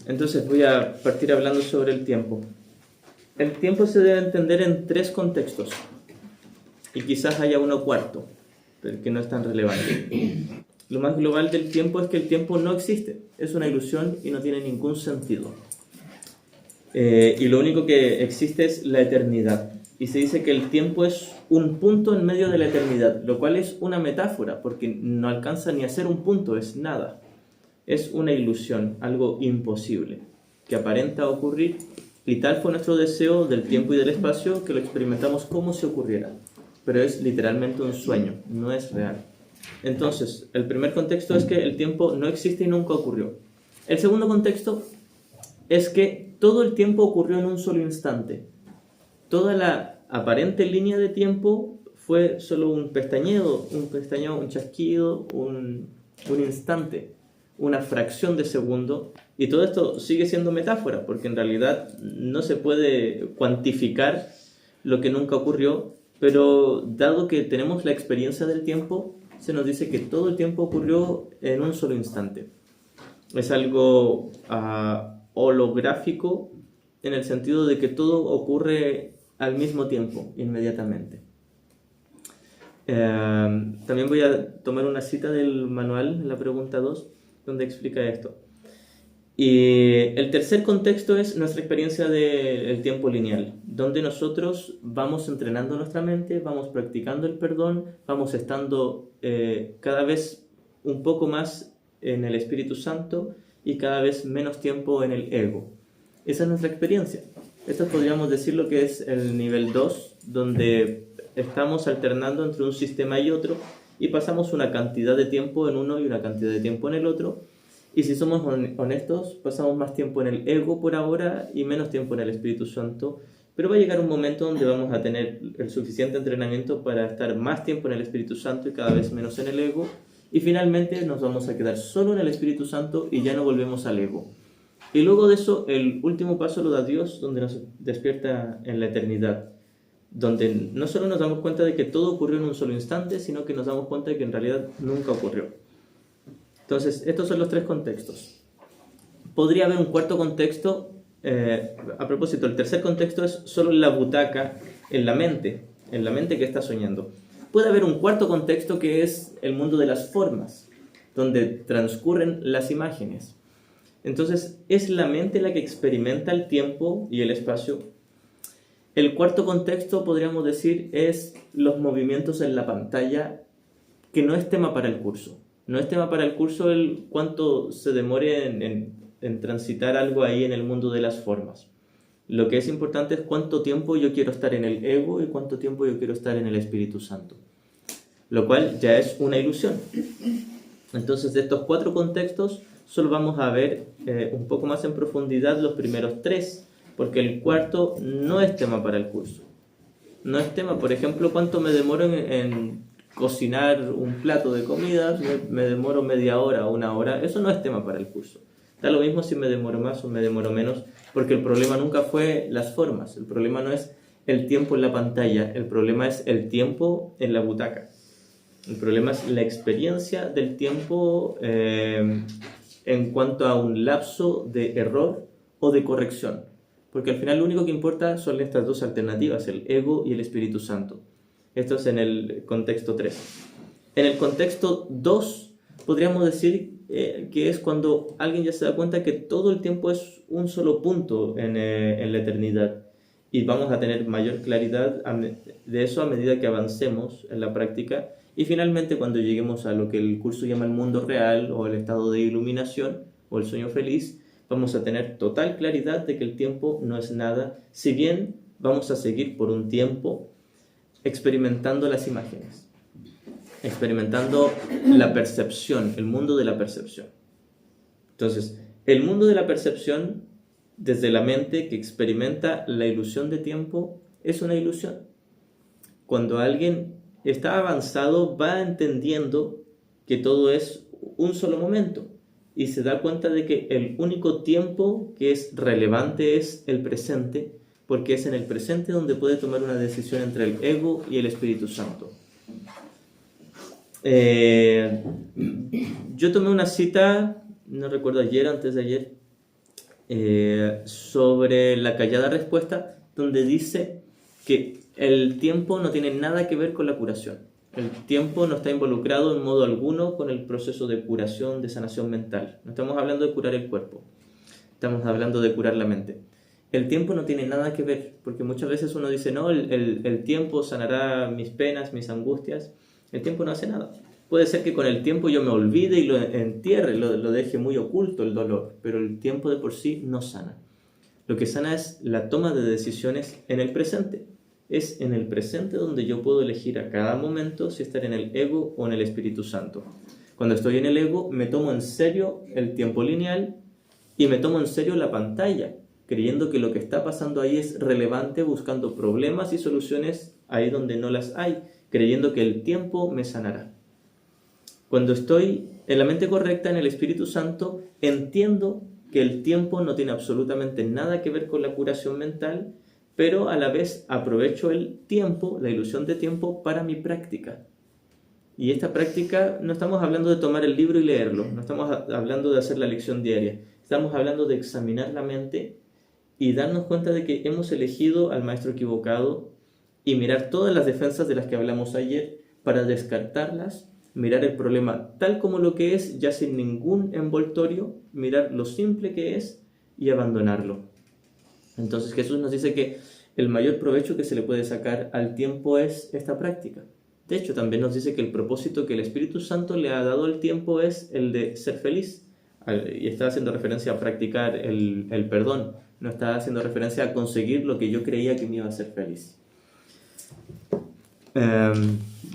Entonces voy a partir hablando sobre el tiempo. El tiempo se debe entender en tres contextos, y quizás haya uno cuarto, pero que no es tan relevante. Lo más global del tiempo es que el tiempo no existe, es una ilusión y no tiene ningún sentido. Y lo único que existe es la eternidad. Y se dice que el tiempo es un punto en medio de la eternidad, lo cual es una metáfora, porque no alcanza ni a ser un punto, es nada. Es una ilusión, algo imposible, que aparenta ocurrir, y tal fue nuestro deseo del tiempo y del espacio que lo experimentamos como si ocurriera. Pero es literalmente un sueño, no es real. Entonces, el primer contexto es que el tiempo no existe y nunca ocurrió. El segundo contexto es que todo el tiempo ocurrió en un solo instante. Toda la aparente línea de tiempo fue solo un pestañeo, un chasquido, un instante, una fracción de segundo. Y todo esto sigue siendo metáfora, porque en realidad no se puede cuantificar lo que nunca ocurrió, pero dado que tenemos la experiencia del tiempo, se nos dice que todo el tiempo ocurrió en un solo instante. Es algo holográfico en el sentido de que todo ocurre al mismo tiempo, inmediatamente. También voy a tomar una cita del manual, en la pregunta 2, donde explica esto. Y el tercer contexto es nuestra experiencia del tiempo lineal, donde nosotros vamos entrenando nuestra mente, vamos practicando el perdón, vamos estando cada vez un poco más en el Espíritu Santo y cada vez menos tiempo en el ego. Esa es nuestra experiencia. Esto podríamos decir lo que es el nivel 2, donde estamos alternando entre un sistema y otro y pasamos una cantidad de tiempo en uno y una cantidad de tiempo en el otro. Y si somos honestos, pasamos más tiempo en el ego por ahora y menos tiempo en el Espíritu Santo. Pero va a llegar un momento donde vamos a tener el suficiente entrenamiento para estar más tiempo en el Espíritu Santo y cada vez menos en el ego. Y finalmente nos vamos a quedar solo en el Espíritu Santo y ya no volvemos al ego. Y luego de eso, el último paso lo da Dios, donde nos despierta en la eternidad. Donde no solo nos damos cuenta de que todo ocurrió en un solo instante, sino que nos damos cuenta de que en realidad nunca ocurrió. Entonces, estos son los tres contextos. Podría haber un cuarto contexto. A propósito, el tercer contexto es solo en la butaca, en la mente que está soñando. Puede haber un cuarto contexto que es el mundo de las formas, donde transcurren las imágenes. Entonces, es la mente la que experimenta el tiempo y el espacio. El cuarto contexto, podríamos decir, es los movimientos en la pantalla, que no es tema para el curso. No es tema para el curso el cuánto se demore en transitar algo ahí en el mundo de las formas. Lo que es importante es cuánto tiempo yo quiero estar en el ego y cuánto tiempo yo quiero estar en el Espíritu Santo. Lo cual ya es una ilusión. Entonces, de estos cuatro contextos, solo vamos a ver un poco más en profundidad los primeros tres, porque el cuarto no es tema para el curso. No es tema, por ejemplo, cuánto me demoro en cocinar un plato de comida, me demoro media hora o una hora, eso no es tema para el curso. Da lo mismo si me demoro más o me demoro menos, porque el problema nunca fue las formas, el problema no es el tiempo en la pantalla, el problema es el tiempo en la butaca. El problema es la experiencia del tiempo en cuanto a un lapso de error o de corrección. Porque al final lo único que importa son estas dos alternativas, el ego y el Espíritu Santo. Esto es en el contexto 3. En el contexto 2 podríamos decir que es cuando alguien ya se da cuenta que todo el tiempo es un solo punto en la eternidad. Y vamos a tener mayor claridad de eso a medida que avancemos en la práctica. Y finalmente, cuando lleguemos a lo que el curso llama el mundo real o el estado de iluminación o el sueño feliz, vamos a tener total claridad de que el tiempo no es nada, si bien vamos a seguir por un tiempo experimentando las imágenes, experimentando la percepción, el mundo de la percepción. Entonces, el mundo de la percepción, desde la mente que experimenta la ilusión de tiempo, es una ilusión. Cuando alguien está avanzado, va entendiendo que todo es un solo momento y se da cuenta de que el único tiempo que es relevante es el presente, porque es en el presente donde puede tomar una decisión entre el ego y el Espíritu Santo. Yo tomé una cita, no recuerdo ayer, antes de ayer, sobre la callada respuesta, donde dice que el tiempo no tiene nada que ver con la curación. El tiempo no está involucrado en modo alguno con el proceso de curación, de sanación mental. No estamos hablando de curar el cuerpo, estamos hablando de curar la mente. El tiempo no tiene nada que ver, porque muchas veces uno dice, no, el tiempo sanará mis penas, mis angustias. El tiempo no hace nada. Puede ser que con el tiempo yo me olvide y lo entierre, lo deje muy oculto el dolor, pero el tiempo de por sí no sana. Lo que sana es la toma de decisiones en el presente. Es en el presente donde yo puedo elegir a cada momento si estar en el ego o en el Espíritu Santo. Cuando estoy en el ego, me tomo en serio el tiempo lineal y me tomo en serio la pantalla, creyendo que lo que está pasando ahí es relevante, buscando problemas y soluciones ahí donde no las hay, creyendo que el tiempo me sanará. Cuando estoy en la mente correcta, en el Espíritu Santo, entiendo que el tiempo no tiene absolutamente nada que ver con la curación mental, pero a la vez aprovecho el tiempo, la ilusión de tiempo, para mi práctica. Y esta práctica, no estamos hablando de tomar el libro y leerlo, no estamos hablando de hacer la lección diaria, estamos hablando de examinar la mente y darnos cuenta de que hemos elegido al maestro equivocado y mirar todas las defensas de las que hablamos ayer para descartarlas, mirar el problema tal como lo que es, ya sin ningún envoltorio, mirar lo simple que es y abandonarlo. Entonces Jesús nos dice que el mayor provecho que se le puede sacar al tiempo es esta práctica. De hecho, también nos dice que el propósito que el Espíritu Santo le ha dado al tiempo es el de ser feliz. Y está haciendo referencia a practicar el perdón. No está haciendo referencia a conseguir lo que yo creía que me iba a hacer feliz.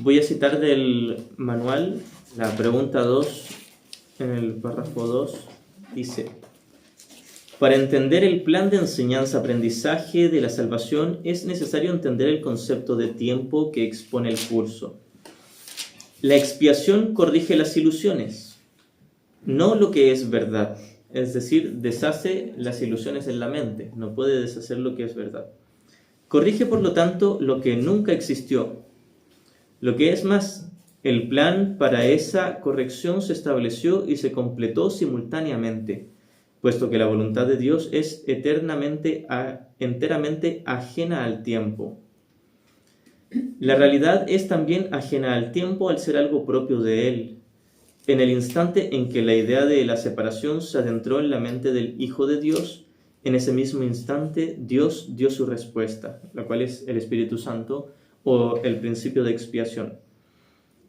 Voy a citar del manual la pregunta 2, en el párrafo 2, dice: para entender el plan de enseñanza-aprendizaje de la salvación es necesario entender el concepto de tiempo que expone el curso. La expiación corrige las ilusiones, no lo que es verdad, es decir, deshace las ilusiones en la mente, no puede deshacer lo que es verdad. Corrige, por lo tanto, lo que nunca existió. Lo que es más, el plan para esa corrección se estableció y se completó simultáneamente, puesto que la voluntad de Dios es enteramente ajena al tiempo. La realidad es también ajena al tiempo al ser algo propio de Él. En el instante en que la idea de la separación se adentró en la mente del Hijo de Dios, en ese mismo instante Dios dio su respuesta, la cual es el Espíritu Santo o el principio de expiación.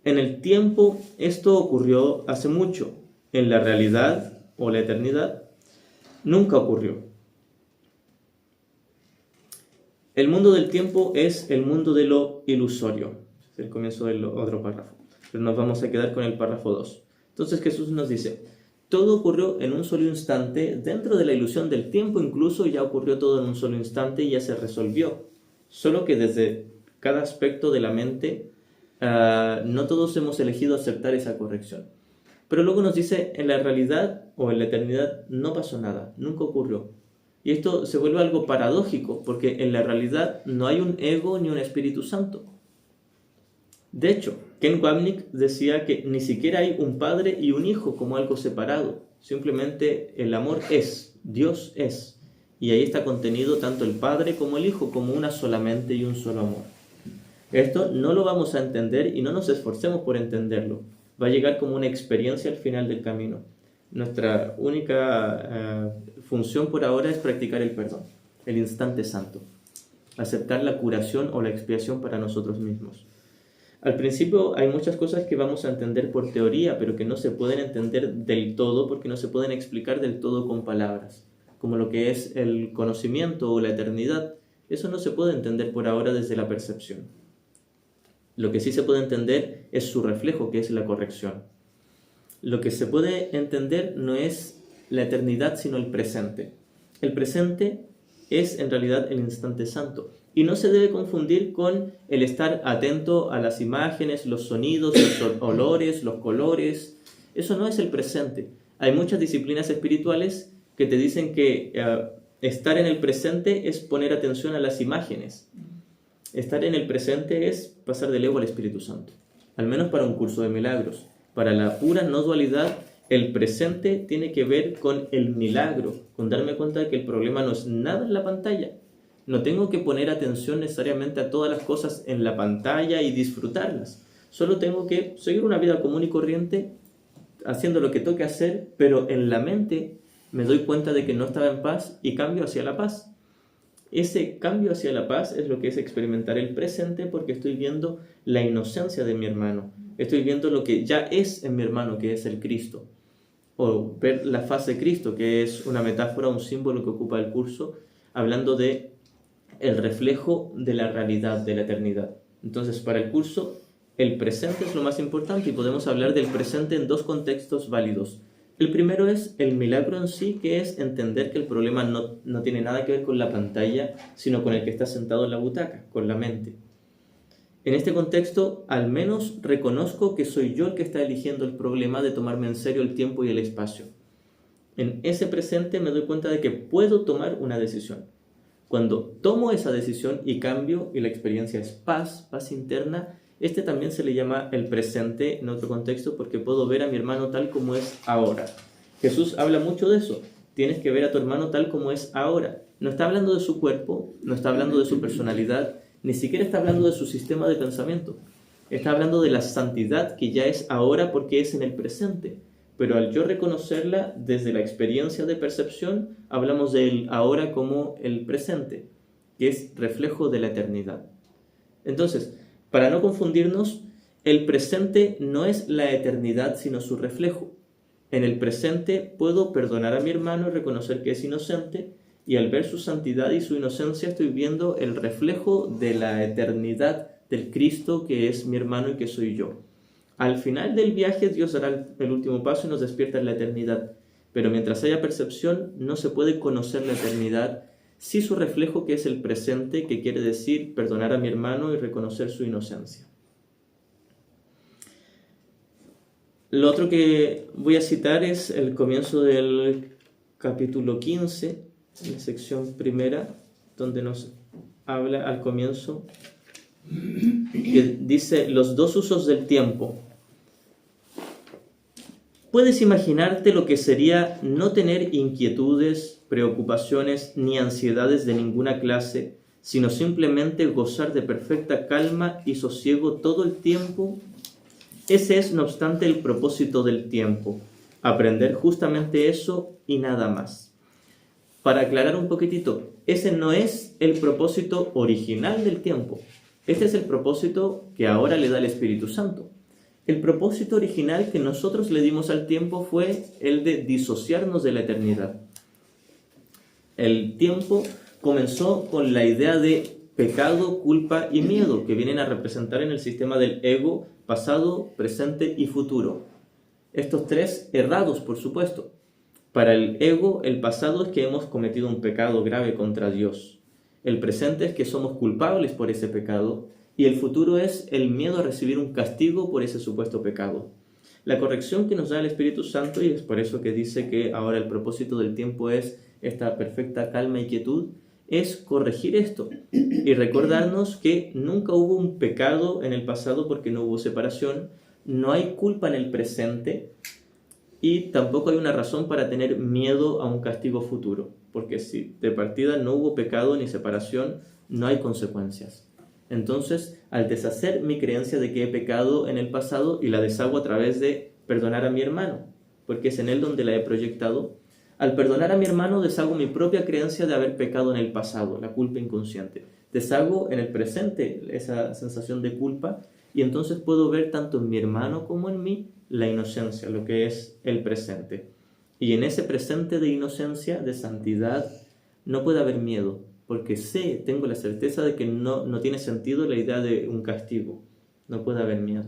En el tiempo esto ocurrió hace mucho, en la realidad o la eternidad nunca ocurrió. El mundo del tiempo es el mundo de lo ilusorio. Es el comienzo del otro párrafo. Pero nos vamos a quedar con el párrafo 2. Entonces Jesús nos dice, todo ocurrió en un solo instante, dentro de la ilusión del tiempo incluso ya ocurrió todo en un solo instante y ya se resolvió. Solo que desde cada aspecto de la mente, no todos hemos elegido aceptar esa corrección. Pero luego nos dice, en la realidad o en la eternidad no pasó nada, nunca ocurrió. Y esto se vuelve algo paradójico, porque en la realidad no hay un ego ni un Espíritu Santo. De hecho, Ken Wapnick decía que ni siquiera hay un padre y un hijo como algo separado. Simplemente el amor es, Dios es. Y ahí está contenido tanto el Padre como el Hijo, como una sola mente y un solo amor. Esto no lo vamos a entender y no nos esforcemos por entenderlo. Va a llegar como una experiencia al final del camino. Nuestra única función por ahora es practicar el perdón, el instante santo, aceptar la curación o la expiación para nosotros mismos. Al principio hay muchas cosas que vamos a entender por teoría, pero que no se pueden entender del todo porque no se pueden explicar del todo con palabras, como lo que es el conocimiento o la eternidad. Eso no se puede entender por ahora desde la percepción. Lo que sí se puede entender es su reflejo, que es la corrección. Lo que se puede entender no es la eternidad, sino el presente. El presente es en realidad el instante santo. Y no se debe confundir con el estar atento a las imágenes, los sonidos, los olores, los colores. Eso no es el presente. Hay muchas disciplinas espirituales que te dicen que estar en el presente es poner atención a las imágenes. Estar en el presente es pasar del ego al Espíritu Santo, al menos para un curso de milagros. Para la pura no dualidad, El presente tiene que ver con el milagro, con darme cuenta de que el problema no es nada en la pantalla. No tengo que poner atención necesariamente a todas las cosas en la pantalla y disfrutarlas. Solo tengo que seguir una vida común y corriente, haciendo lo que toque hacer, pero en la mente me doy cuenta de que no estaba en paz y cambio hacia la paz. Ese cambio hacia la paz es lo que es experimentar el presente, porque estoy viendo la inocencia de mi hermano. Estoy viendo lo que ya es en mi hermano, que es el Cristo. O ver la faz de Cristo, que es una metáfora, un símbolo que ocupa el curso, hablando de el reflejo de la realidad, de la eternidad. Entonces, para el curso, el presente es lo más importante y podemos hablar del presente en dos contextos válidos. El primero es el milagro en sí, que es entender que el problema no tiene nada que ver con la pantalla, sino con el que está sentado en la butaca, con la mente. En este contexto, al menos reconozco que soy yo el que está eligiendo el problema de tomarme en serio el tiempo y el espacio. En ese presente me doy cuenta de que puedo tomar una decisión. Cuando tomo esa decisión y cambio, y la experiencia es paz, paz interna, este también se le llama el presente en otro contexto, porque puedo ver a mi hermano tal como es ahora. Jesús habla mucho de eso. Tienes que ver a tu hermano tal como es ahora. No está hablando de su cuerpo, no está hablando de su personalidad, ni siquiera está hablando de su sistema de pensamiento. Está hablando de la santidad que ya es ahora porque es en el presente. Pero al yo reconocerla desde la experiencia de percepción, hablamos del ahora como el presente, que es reflejo de la eternidad. Entonces, para no confundirnos, el presente no es la eternidad, sino su reflejo. En el presente puedo perdonar a mi hermano y reconocer que es inocente, y al ver su santidad y su inocencia estoy viendo el reflejo de la eternidad del Cristo que es mi hermano y que soy yo. Al final del viaje Dios dará el último paso y nos despierta en la eternidad, pero mientras haya percepción no se puede conocer la eternidad, sí su reflejo que es el presente, que quiere decir perdonar a mi hermano y reconocer su inocencia. Lo otro que voy a citar es el comienzo del capítulo 15, en la sección primera, donde nos habla al comienzo, que dice los dos usos del tiempo. ¿Puedes imaginarte lo que sería no tener inquietudes, preocupaciones ni ansiedades de ninguna clase, sino simplemente gozar de perfecta calma y sosiego todo el tiempo? Ese es, no obstante, el propósito del tiempo, aprender justamente eso y nada más. Para aclarar un poquitito, ese no es el propósito original del tiempo. Este es el propósito que ahora le da el Espíritu Santo. El propósito original que nosotros le dimos al tiempo fue el de disociarnos de la eternidad. El tiempo comenzó con la idea de pecado, culpa y miedo, que vienen a representar en el sistema del ego pasado, presente y futuro. Estos tres errados, por supuesto. Para el ego, el pasado es que hemos cometido un pecado grave contra Dios. El presente es que somos culpables por ese pecado. Y el futuro es el miedo a recibir un castigo por ese supuesto pecado. La corrección que nos da el Espíritu Santo, y es por eso que dice que ahora el propósito del tiempo es esta perfecta calma y quietud, es corregir esto y recordarnos que nunca hubo un pecado en el pasado porque no hubo separación, no hay culpa en el presente, y tampoco hay una razón para tener miedo a un castigo futuro, porque si de partida no hubo pecado ni separación, no hay consecuencias. Entonces, al deshacer mi creencia de que he pecado en el pasado y la deshago a través de perdonar a mi hermano, porque es en él donde la he proyectado, al perdonar a mi hermano deshago mi propia creencia de haber pecado en el pasado, la culpa inconsciente. Deshago en el presente esa sensación de culpa y entonces puedo ver tanto en mi hermano como en mí la inocencia, lo que es el presente. Y en ese presente de inocencia, de santidad, no puede haber miedo, porque tengo la certeza de que no tiene sentido la idea de un castigo. No puede haber miedo.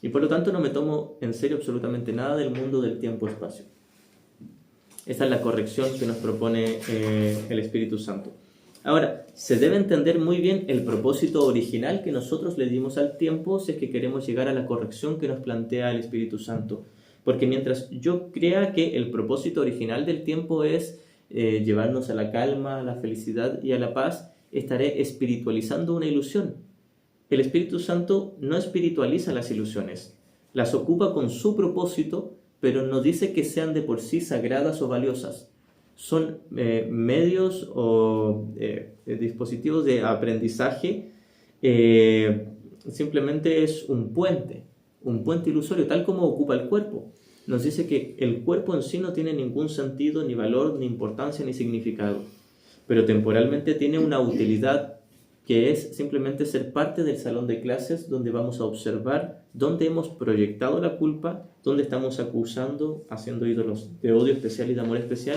Y por lo tanto no me tomo en serio absolutamente nada del mundo del tiempo-espacio. Esta es la corrección que nos propone el Espíritu Santo. Ahora, se debe entender muy bien el propósito original que nosotros le dimos al tiempo si es que queremos llegar a la corrección que nos plantea el Espíritu Santo. Porque mientras yo crea que el propósito original del tiempo es llevarnos a la calma, a la felicidad y a la paz, estaré espiritualizando una ilusión. El Espíritu Santo no espiritualiza las ilusiones, las ocupa con su propósito, pero no dice que sean de por sí sagradas o valiosas. Son medios o dispositivos de aprendizaje. Simplemente es un puente ilusorio, tal como ocupa el cuerpo. Nos dice que el cuerpo en sí no tiene ningún sentido, ni valor, ni importancia, ni significado, pero temporalmente tiene una utilidad que es simplemente ser parte del salón de clases donde vamos a observar dónde hemos proyectado la culpa, dónde estamos acusando, haciendo ídolos de odio especial y de amor especial,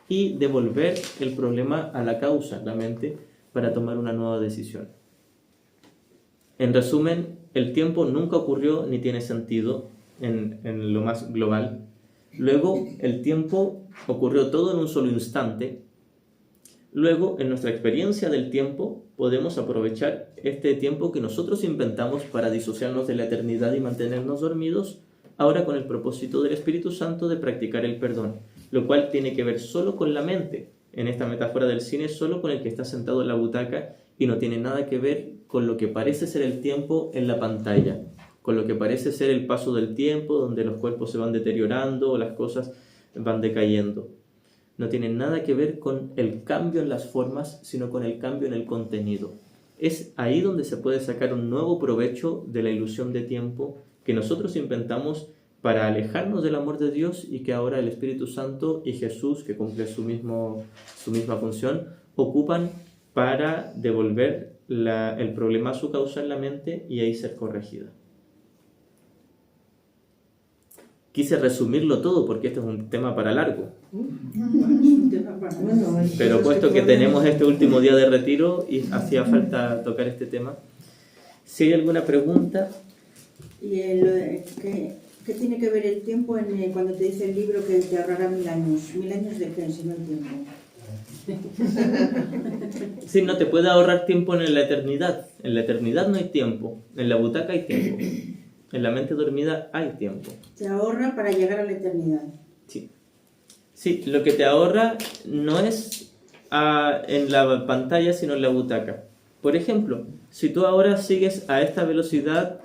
y devolver el problema a la causa, la mente, para tomar una nueva decisión. En resumen, el tiempo nunca ocurrió ni tiene sentido en lo más global. Luego, el tiempo ocurrió todo en un solo instante. Luego, en nuestra experiencia del tiempo, podemos aprovechar este tiempo que nosotros inventamos para disociarnos de la eternidad y mantenernos dormidos, ahora con el propósito del Espíritu Santo de practicar el perdón, lo cual tiene que ver solo con la mente. En esta metáfora del cine, solo con el que está sentado en la butaca, y no tiene nada que ver con lo que parece ser el tiempo en la pantalla, con lo que parece ser el paso del tiempo, donde los cuerpos se van deteriorando o las cosas van decayendo. No tiene nada que ver con el cambio en las formas, sino con el cambio en el contenido. Es ahí donde se puede sacar un nuevo provecho de la ilusión de tiempo que nosotros inventamos para alejarnos del amor de Dios, y que ahora el Espíritu Santo y Jesús, que cumple su misma función, ocupan para devolver el problema a su causa en la mente y ahí ser corregida. Quise resumirlo todo porque este es un tema para largo. Pero puesto que tenemos este último día de retiro y hacía falta tocar este tema, si hay alguna pregunta. ¿Y qué tiene que ver el tiempo cuando te dice el libro que te ahorrará 1000 años? ¿1000 años de qué? Si no el tiempo. Sí, no te puede ahorrar tiempo en la eternidad. En la eternidad no hay tiempo. En la butaca hay tiempo. En la mente dormida hay tiempo. Te ahorra para llegar a la eternidad. Sí. Sí, lo que te ahorra no es en la pantalla, sino en la butaca. Por ejemplo, si tú ahora sigues a esta velocidad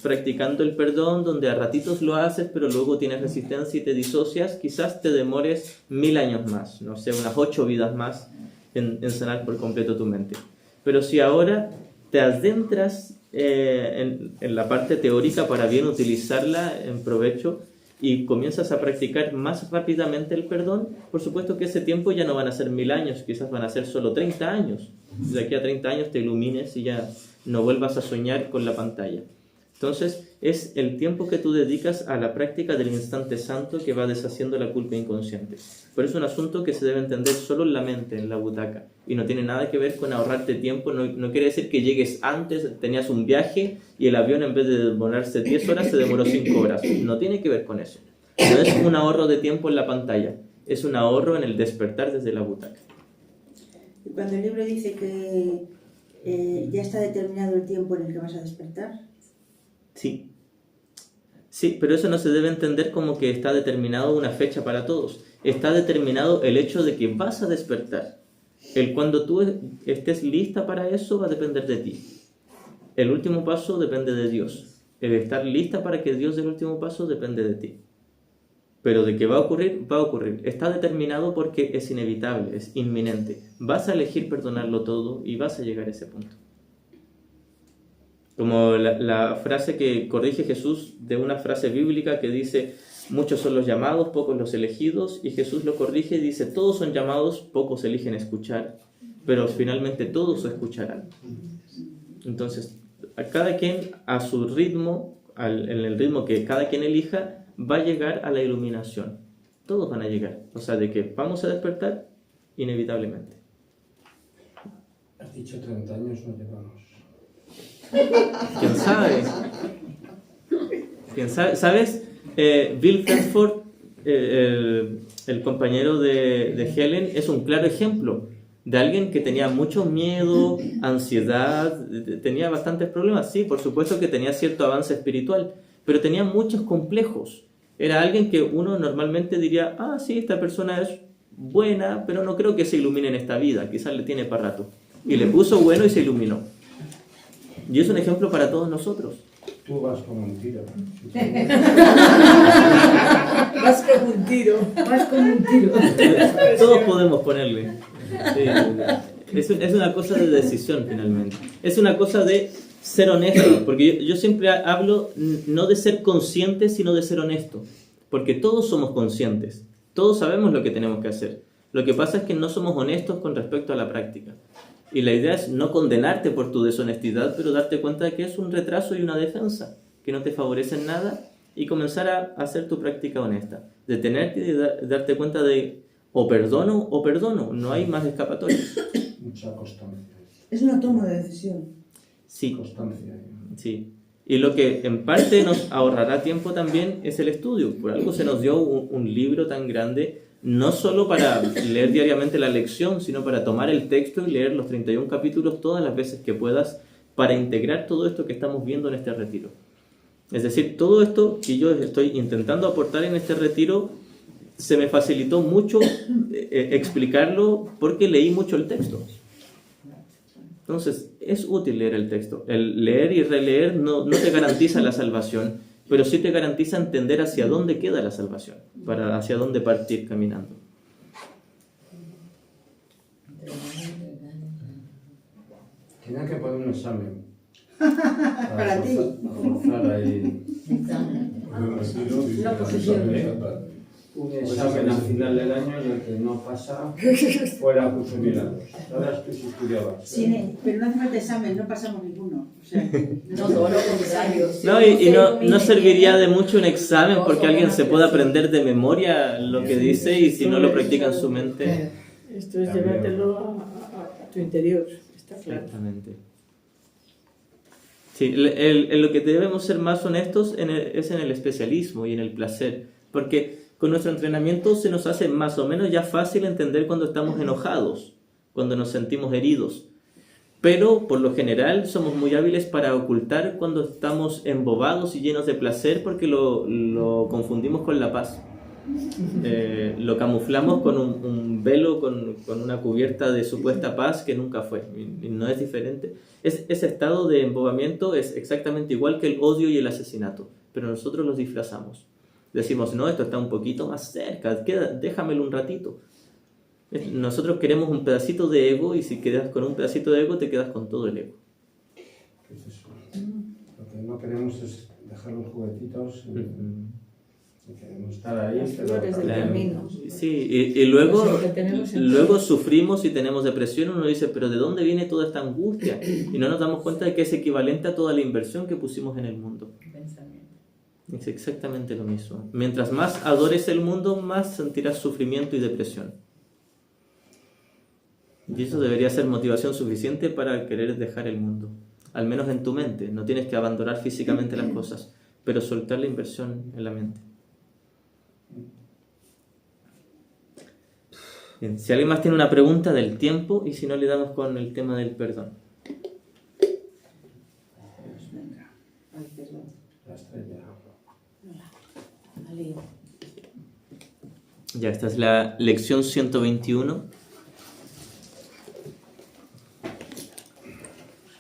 practicando el perdón, donde a ratitos lo haces, pero luego tienes resistencia y te disocias, quizás te demores 1000 años más, no sé, unas 8 vidas más en sanar por completo tu mente. Pero si ahora te adentras en la parte teórica para bien utilizarla en provecho y comienzas a practicar más rápidamente el perdón, por supuesto que ese tiempo ya no van a ser 1000 años, quizás van a ser solo 30 años. De aquí a 30 años te ilumines y ya no vuelvas a soñar con la pantalla. Entonces, es el tiempo que tú dedicas a la práctica del instante santo que va deshaciendo la culpa inconsciente. Pero es un asunto que se debe entender solo en la mente, en la butaca. Y no tiene nada que ver con ahorrarte tiempo. No quiere decir que llegues antes, tenías un viaje y el avión en vez de demorarse 10 horas se demoró 5 horas. No tiene que ver con eso. No es un ahorro de tiempo en la pantalla. Es un ahorro en el despertar desde la butaca. Y cuando el libro dice que ya está determinado el tiempo en el que vas a despertar. Sí. Sí, pero eso no se debe entender como que está determinado una fecha para todos. Está determinado el hecho de que vas a despertar. El cuando tú estés lista para eso va a depender de ti. El último paso depende de Dios. El estar lista para que Dios dé el último paso depende de ti. Pero de que va a ocurrir, va a ocurrir. Está determinado porque es inevitable, es inminente. Vas a elegir perdonarlo todo y vas a llegar a ese punto. Como la frase que corrige Jesús de una frase bíblica que dice: muchos son los llamados, pocos los elegidos, y Jesús lo corrige y dice: todos son llamados, pocos eligen escuchar, pero finalmente todos escucharán. Entonces, a cada quien a su ritmo, en el ritmo que cada quien elija, va a llegar a la iluminación. Todos van a llegar. O sea, de que vamos a despertar, inevitablemente. Has dicho 30 años, no llevamos. ¿Quién sabe? ¿Quién sabe? ¿Sabes? Bill Fredford, el compañero de Helen, es un claro ejemplo de alguien que tenía mucho miedo, ansiedad, tenía bastantes problemas. Sí, por supuesto que tenía cierto avance espiritual, pero tenía muchos complejos. Era alguien que uno normalmente diría: ah, sí, esta persona es buena, pero no creo que se ilumine en esta vida, quizás le tiene para rato. Y le puso bueno y se iluminó. Y es un ejemplo para todos nosotros. Tú vas como un tiro. Vas como un tiro. Vas como un tiro. Todos podemos ponerle. Sí. Es una cosa de decisión finalmente. Es una cosa de ser honesto, porque yo siempre hablo no de ser consciente, sino de ser honesto, porque todos somos conscientes, todos sabemos lo que tenemos que hacer. Lo que pasa es que no somos honestos con respecto a la práctica. Y la idea es no condenarte por tu deshonestidad, pero darte cuenta de que es un retraso y una defensa, que no te favorecen nada, y comenzar a hacer tu práctica honesta. Detenerte y darte cuenta de o perdono, no hay más escapatoria. Mucha constancia. Es una toma de decisión. Sí, Constancia. sí. Y lo que en parte nos ahorrará tiempo también es el estudio. Por algo se nos dio un libro tan grande, no solo para leer diariamente la lección, sino para tomar el texto y leer los 31 capítulos todas las veces que puedas, para integrar todo esto que estamos viendo en este retiro. Es decir, todo esto que yo estoy intentando aportar en este retiro, se me facilitó mucho explicarlo porque leí mucho el texto. Entonces, es útil leer el texto. El leer y releer no te garantiza la salvación, pero sí te garantiza entender hacia dónde queda la salvación, para hacia dónde partir caminando. Tienen que poner un examen. Para ti. Forzar ahí. Una posición. Un examen al final del año y el que no pasa fuera curso de milagros. Ahora tú si estudiabas. Sí, pero no hace falta examen, no pasamos ninguno. O sea, No, todo lo contrario. No, y no serviría de mucho un examen porque alguien se puede aprender de memoria lo que dice y si no lo practica en su mente. Esto es llevártelo a tu interior, está claro. Exactamente. Sí, en lo que debemos ser más honestos es en el especialismo y en el placer, porque con nuestro entrenamiento se nos hace más o menos ya fácil entender cuando estamos enojados, cuando nos sentimos heridos. Pero por lo general somos muy hábiles para ocultar cuando estamos embobados y llenos de placer porque lo confundimos con la paz. Lo camuflamos con un velo, con una cubierta de supuesta paz que nunca fue. Y no es diferente. Ese estado de embobamiento es exactamente igual que el odio y el asesinato, pero nosotros los disfrazamos. Decimos, no, esto está un poquito más cerca, déjamelo un ratito. Nosotros queremos un pedacito de ego y si quedas con un pedacito de ego, te quedas con todo el ego. ¿Qué es eso? Lo que no queremos es dejar los juguetitos y queremos estar ahí. Las flores del camino. Sí, y luego, Pues lo que tenemos en luego sufrimos y tenemos depresión. Uno dice, pero ¿de dónde viene toda esta angustia? Y no nos damos cuenta de que es equivalente a toda la inversión que pusimos en el mundo. Es exactamente lo mismo. Mientras más adores el mundo, más sentirás sufrimiento y depresión. Y eso debería ser motivación suficiente para querer dejar el mundo. Al menos en tu mente. No tienes que abandonar físicamente las cosas, pero soltar la inversión en la mente. Bien, si alguien más tiene una pregunta del tiempo, y si no, le damos con el tema del perdón. La estrella. Ya, esta es la lección 121.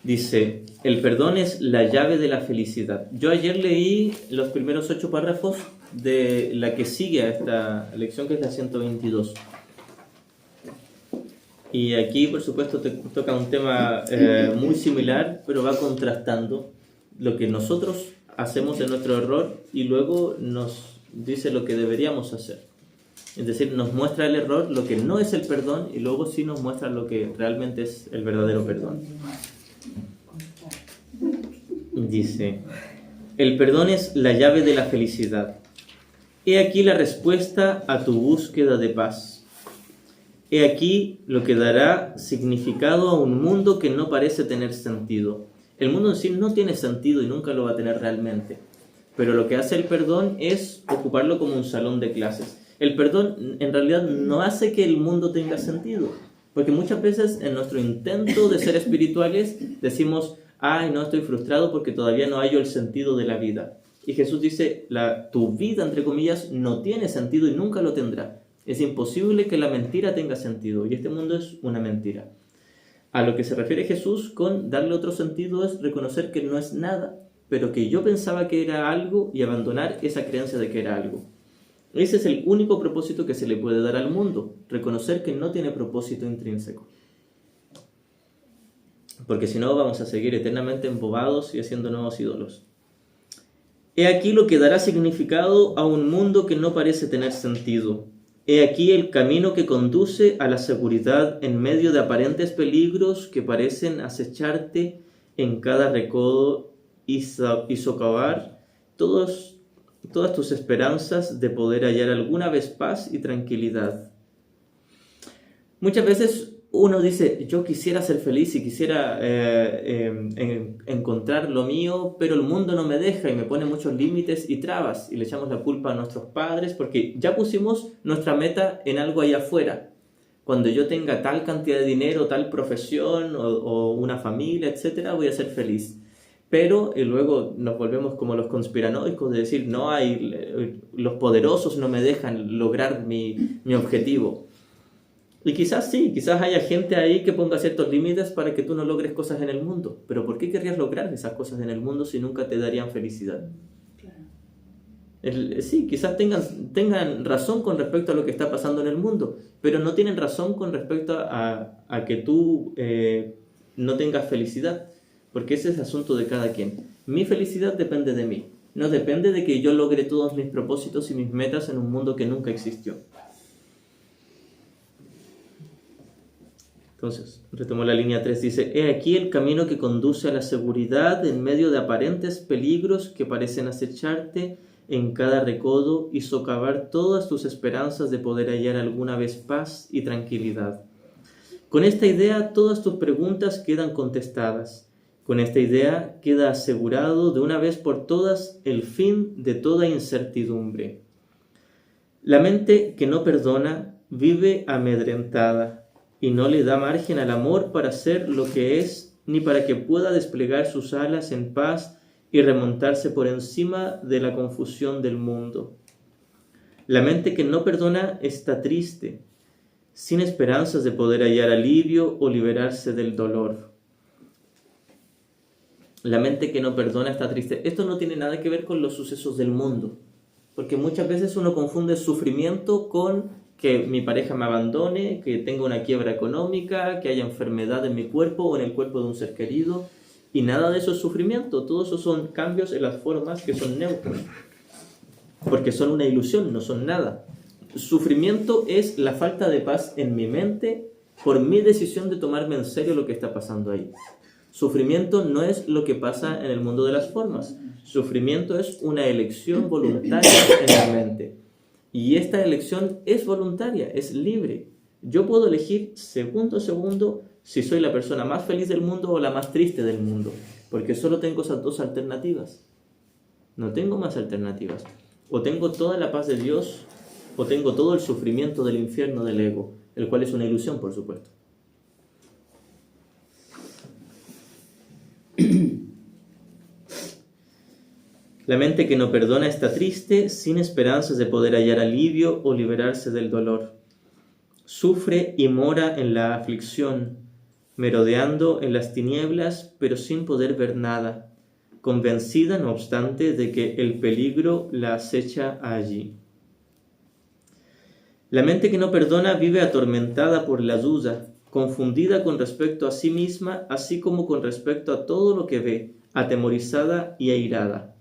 Dice, el perdón es la llave de la felicidad. Yo ayer leí los primeros 8 párrafos de la que sigue a esta lección, que es la 122. Y aquí, por supuesto, te toca un tema muy similar, pero va contrastando lo que nosotros hacemos en nuestro error y luego nos dice lo que deberíamos hacer. Es decir, nos muestra el error, lo que no es el perdón, y luego sí nos muestra lo que realmente es el verdadero perdón. Dice, el perdón es la llave de la felicidad. He aquí la respuesta a tu búsqueda de paz. He aquí lo que dará significado a un mundo que no parece tener sentido. El mundo en sí no tiene sentido y nunca lo va a tener realmente. Pero lo que hace el perdón es ocuparlo como un salón de clases. El perdón en realidad no hace que el mundo tenga sentido. Porque muchas veces en nuestro intento de ser espirituales decimos, ay, no, estoy frustrado porque todavía no hallo el sentido de la vida. Y Jesús dice, tu vida, entre comillas, no tiene sentido y nunca lo tendrá. Es imposible que la mentira tenga sentido y este mundo es una mentira. A lo que se refiere Jesús con darle otro sentido es reconocer que no es nada, pero que yo pensaba que era algo y abandonar esa creencia de que era algo. Ese es el único propósito que se le puede dar al mundo, reconocer que no tiene propósito intrínseco. Porque si no vamos a seguir eternamente embobados y haciendo nuevos ídolos. He aquí lo que dará significado a un mundo que no parece tener sentido. He aquí el camino que conduce a la seguridad en medio de aparentes peligros que parecen acecharte en cada recodo y socavar todas tus esperanzas de poder hallar alguna vez paz y tranquilidad. Muchas veces uno dice, yo quisiera ser feliz y quisiera encontrar lo mío, pero el mundo no me deja y me pone muchos límites y trabas, y le echamos la culpa a nuestros padres porque ya pusimos nuestra meta en algo allá afuera. Cuando yo tenga tal cantidad de dinero, tal profesión o una familia, etcétera, voy a ser feliz. Pero luego nos volvemos como los conspiranoicos de decir, no los poderosos no me dejan lograr mi objetivo. Y quizás sí, quizás haya gente ahí que ponga ciertos límites para que tú no logres cosas en el mundo. Pero ¿por qué querrías lograr esas cosas en el mundo si nunca te darían felicidad? Claro. Sí, quizás tengan razón con respecto a lo que está pasando en el mundo, pero no tienen razón con respecto a que tú no tengas felicidad, porque ese es asunto de cada quien. Mi felicidad depende de mí, no depende de que yo logre todos mis propósitos y mis metas en un mundo que nunca existió. Entonces, retomo la línea 3, dice, he aquí el camino que conduce a la seguridad en medio de aparentes peligros que parecen acecharte en cada recodo y socavar todas tus esperanzas de poder hallar alguna vez paz y tranquilidad. Con esta idea, todas tus preguntas quedan contestadas. Con esta idea queda asegurado de una vez por todas el fin de toda incertidumbre. La mente que no perdona vive amedrentada y no le da margen al amor para ser lo que es, ni para que pueda desplegar sus alas en paz y remontarse por encima de la confusión del mundo. La mente que no perdona está triste, sin esperanzas de poder hallar alivio o liberarse del dolor. La mente que no perdona está triste. Esto no tiene nada que ver con los sucesos del mundo, porque muchas veces uno confunde sufrimiento con que mi pareja me abandone, que tenga una quiebra económica, que haya enfermedad en mi cuerpo o en el cuerpo de un ser querido, y nada de eso es sufrimiento. Todos esos son cambios en las formas que son neutros, porque son una ilusión, no son nada. Sufrimiento es la falta de paz en mi mente por mi decisión de tomarme en serio lo que está pasando ahí. Sufrimiento no es lo que pasa en el mundo de las formas. Sufrimiento es una elección voluntaria en la mente. Y esta elección es voluntaria, es libre. Yo puedo elegir segundo a segundo si soy la persona más feliz del mundo o la más triste del mundo, porque solo tengo esas dos alternativas. No tengo más alternativas. O tengo toda la paz de Dios, o tengo todo el sufrimiento del infierno del ego, el cual es una ilusión, por supuesto. La mente que no perdona está triste, sin esperanzas de poder hallar alivio o liberarse del dolor. Sufre y mora en la aflicción, merodeando en las tinieblas, pero sin poder ver nada, convencida, no obstante, de que el peligro la acecha allí. La mente que no perdona vive atormentada por la duda, confundida con respecto a sí misma, así como con respecto a todo lo que ve, atemorizada y airada.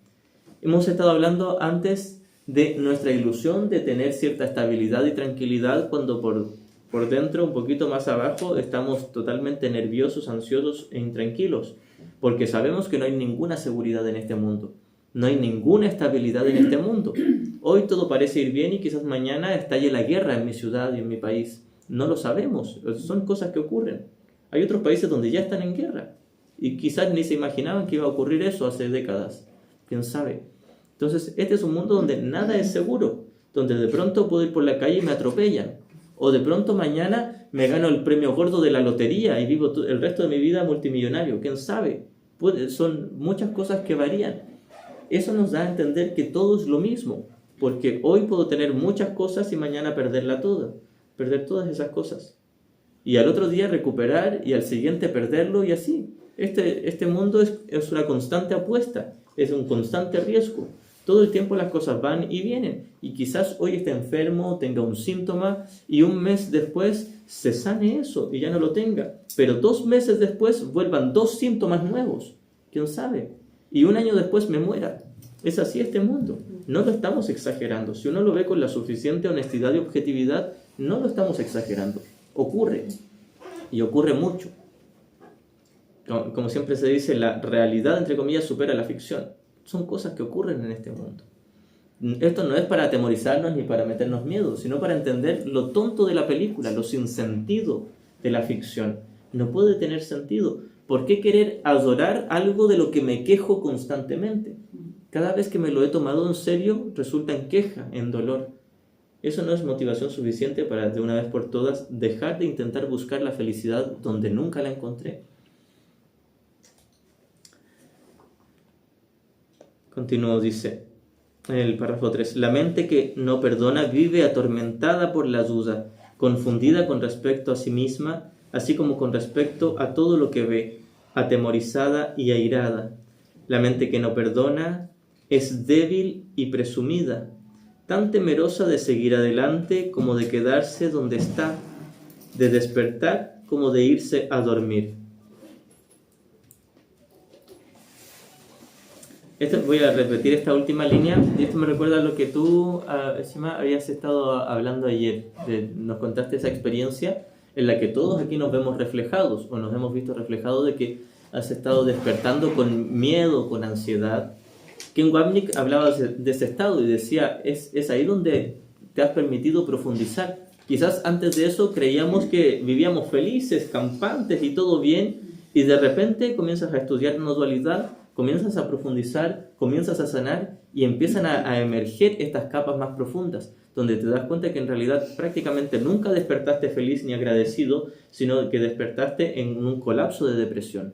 Hemos estado hablando antes de nuestra ilusión de tener cierta estabilidad y tranquilidad cuando por dentro, un poquito más abajo, estamos totalmente nerviosos, ansiosos e intranquilos, porque sabemos que no hay ninguna seguridad en este mundo, no hay ninguna estabilidad en este mundo. Hoy todo parece ir bien y quizás mañana estalle la guerra en mi ciudad y en mi país. No lo sabemos, son cosas que ocurren. Hay otros países donde ya están en guerra y quizás ni se imaginaban que iba a ocurrir eso hace décadas. ¿Quién sabe? Entonces, este es un mundo donde nada es seguro, donde de pronto puedo ir por la calle y me atropellan, o de pronto mañana me gano el premio gordo de la lotería y vivo el resto de mi vida multimillonario. ¿Quién sabe? Son muchas cosas que varían. Eso nos da a entender que todo es lo mismo, porque hoy puedo tener muchas cosas y mañana perder todas esas cosas. Y al otro día recuperar y al siguiente perderlo y así. Este mundo es una constante apuesta, es un constante riesgo. Todo el tiempo las cosas van y vienen. Y quizás hoy esté enfermo, tenga un síntoma y un mes después se sane eso y ya no lo tenga. Pero 2 meses después vuelvan 2 síntomas nuevos. ¿Quién sabe? Y 1 año después me muera. Es así este mundo. No lo estamos exagerando. Si uno lo ve con la suficiente honestidad y objetividad, no lo estamos exagerando. Ocurre. Y ocurre mucho. Como siempre se dice, la realidad, entre comillas, supera la ficción. Son cosas que ocurren en este mundo. Esto no es para atemorizarnos ni para meternos miedo, sino para entender lo tonto de la película, lo sin sentido de la ficción. No puede tener sentido. ¿Por qué querer adorar algo de lo que me quejo constantemente? Cada vez que me lo he tomado en serio, resulta en queja, en dolor. Eso no es motivación suficiente para, de una vez por todas, dejar de intentar buscar la felicidad donde nunca la encontré. Continúo, dice el párrafo 3. La mente que no perdona vive atormentada por la duda, confundida con respecto a sí misma, así como con respecto a todo lo que ve, atemorizada y airada. La mente que no perdona es débil y presumida, tan temerosa de seguir adelante como de quedarse donde está, de despertar como de irse a dormir. Voy a repetir esta última línea, y esto me recuerda a lo que tú, Shima, habías estado hablando ayer. Nos contaste esa experiencia en la que todos aquí nos vemos reflejados, o nos hemos visto reflejados, de que has estado despertando con miedo, con ansiedad. Ken Wapnick hablaba de ese estado y decía, es ahí donde te has permitido profundizar. Quizás antes de eso creíamos que vivíamos felices, campantes y todo bien, y de repente comienzas a estudiar una dualidad, comienzas a profundizar, comienzas a sanar y empiezan a emerger estas capas más profundas, donde te das cuenta que en realidad prácticamente nunca despertaste feliz ni agradecido, sino que despertaste en un colapso de depresión.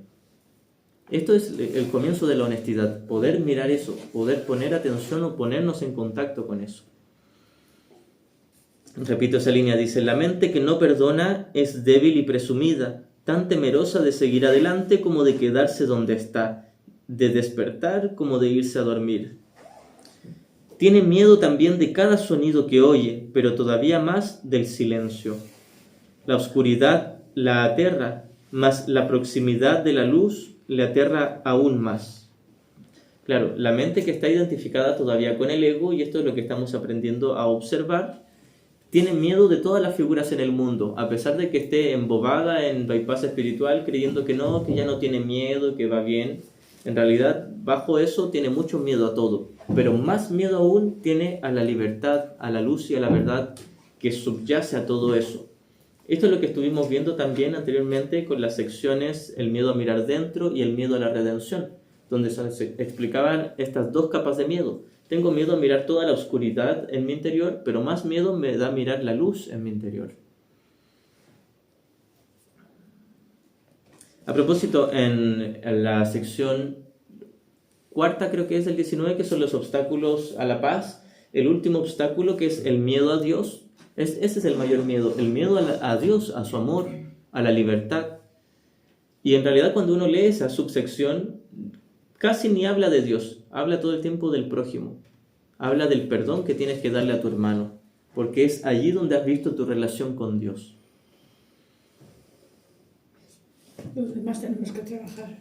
Esto es el comienzo de la honestidad, poder mirar eso, poder poner atención o ponernos en contacto con eso. Repito esa línea, dice, la mente que no perdona es débil y presumida, tan temerosa de seguir adelante como de quedarse donde está, de despertar como de irse a dormir. Tiene miedo también de cada sonido que oye, pero todavía más del silencio. La oscuridad la aterra, mas la proximidad de la luz le aterra aún más. Claro, la mente que está identificada todavía con el ego, y esto es lo que estamos aprendiendo a observar, tiene miedo de todas las figuras en el mundo, a pesar de que esté embobada en bypass espiritual, creyendo que no, que ya no tiene miedo, que va bien. En realidad, bajo eso tiene mucho miedo a todo, pero más miedo aún tiene a la libertad, a la luz y a la verdad que subyace a todo eso. Esto es lo que estuvimos viendo también anteriormente con las secciones el miedo a mirar dentro y el miedo a la redención, donde se explicaban estas 2 capas de miedo. Tengo miedo a mirar toda la oscuridad en mi interior, pero más miedo me da mirar la luz en mi interior. A propósito, en la sección 4, creo que es el 19, que son los obstáculos a la paz, el último obstáculo, que es el miedo a Dios, ese es el mayor miedo, el miedo a Dios, a su amor, a la libertad. Y en realidad cuando uno lee esa subsección, casi ni habla de Dios, habla todo el tiempo del prójimo, habla del perdón que tienes que darle a tu hermano, porque es allí donde has visto tu relación con Dios. Los demás tenemos que trabajar.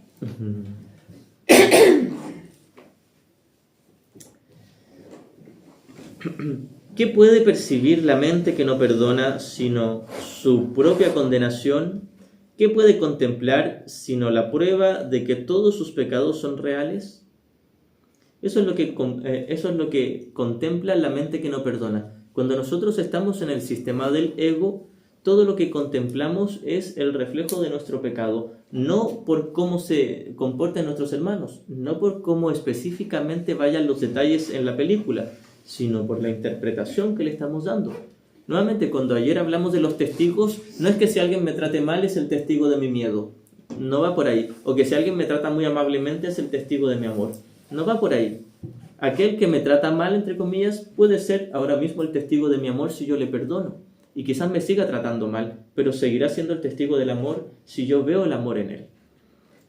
¿Qué puede percibir la mente que no perdona sino su propia condenación? ¿Qué puede contemplar sino la prueba de que todos sus pecados son reales? Eso es lo que contempla la mente que no perdona. Cuando nosotros estamos en el sistema del ego, todo lo que contemplamos es el reflejo de nuestro pecado, no por cómo se comportan nuestros hermanos, no por cómo específicamente vayan los detalles en la película, sino por la interpretación que le estamos dando. Nuevamente, cuando ayer hablamos de los testigos, no es que si alguien me trate mal es el testigo de mi miedo, no va por ahí, o que si alguien me trata muy amablemente es el testigo de mi amor, no va por ahí. Aquel que me trata mal, entre comillas, puede ser ahora mismo el testigo de mi amor si yo le perdono. Y quizás me siga tratando mal, pero seguirá siendo el testigo del amor si yo veo el amor en él.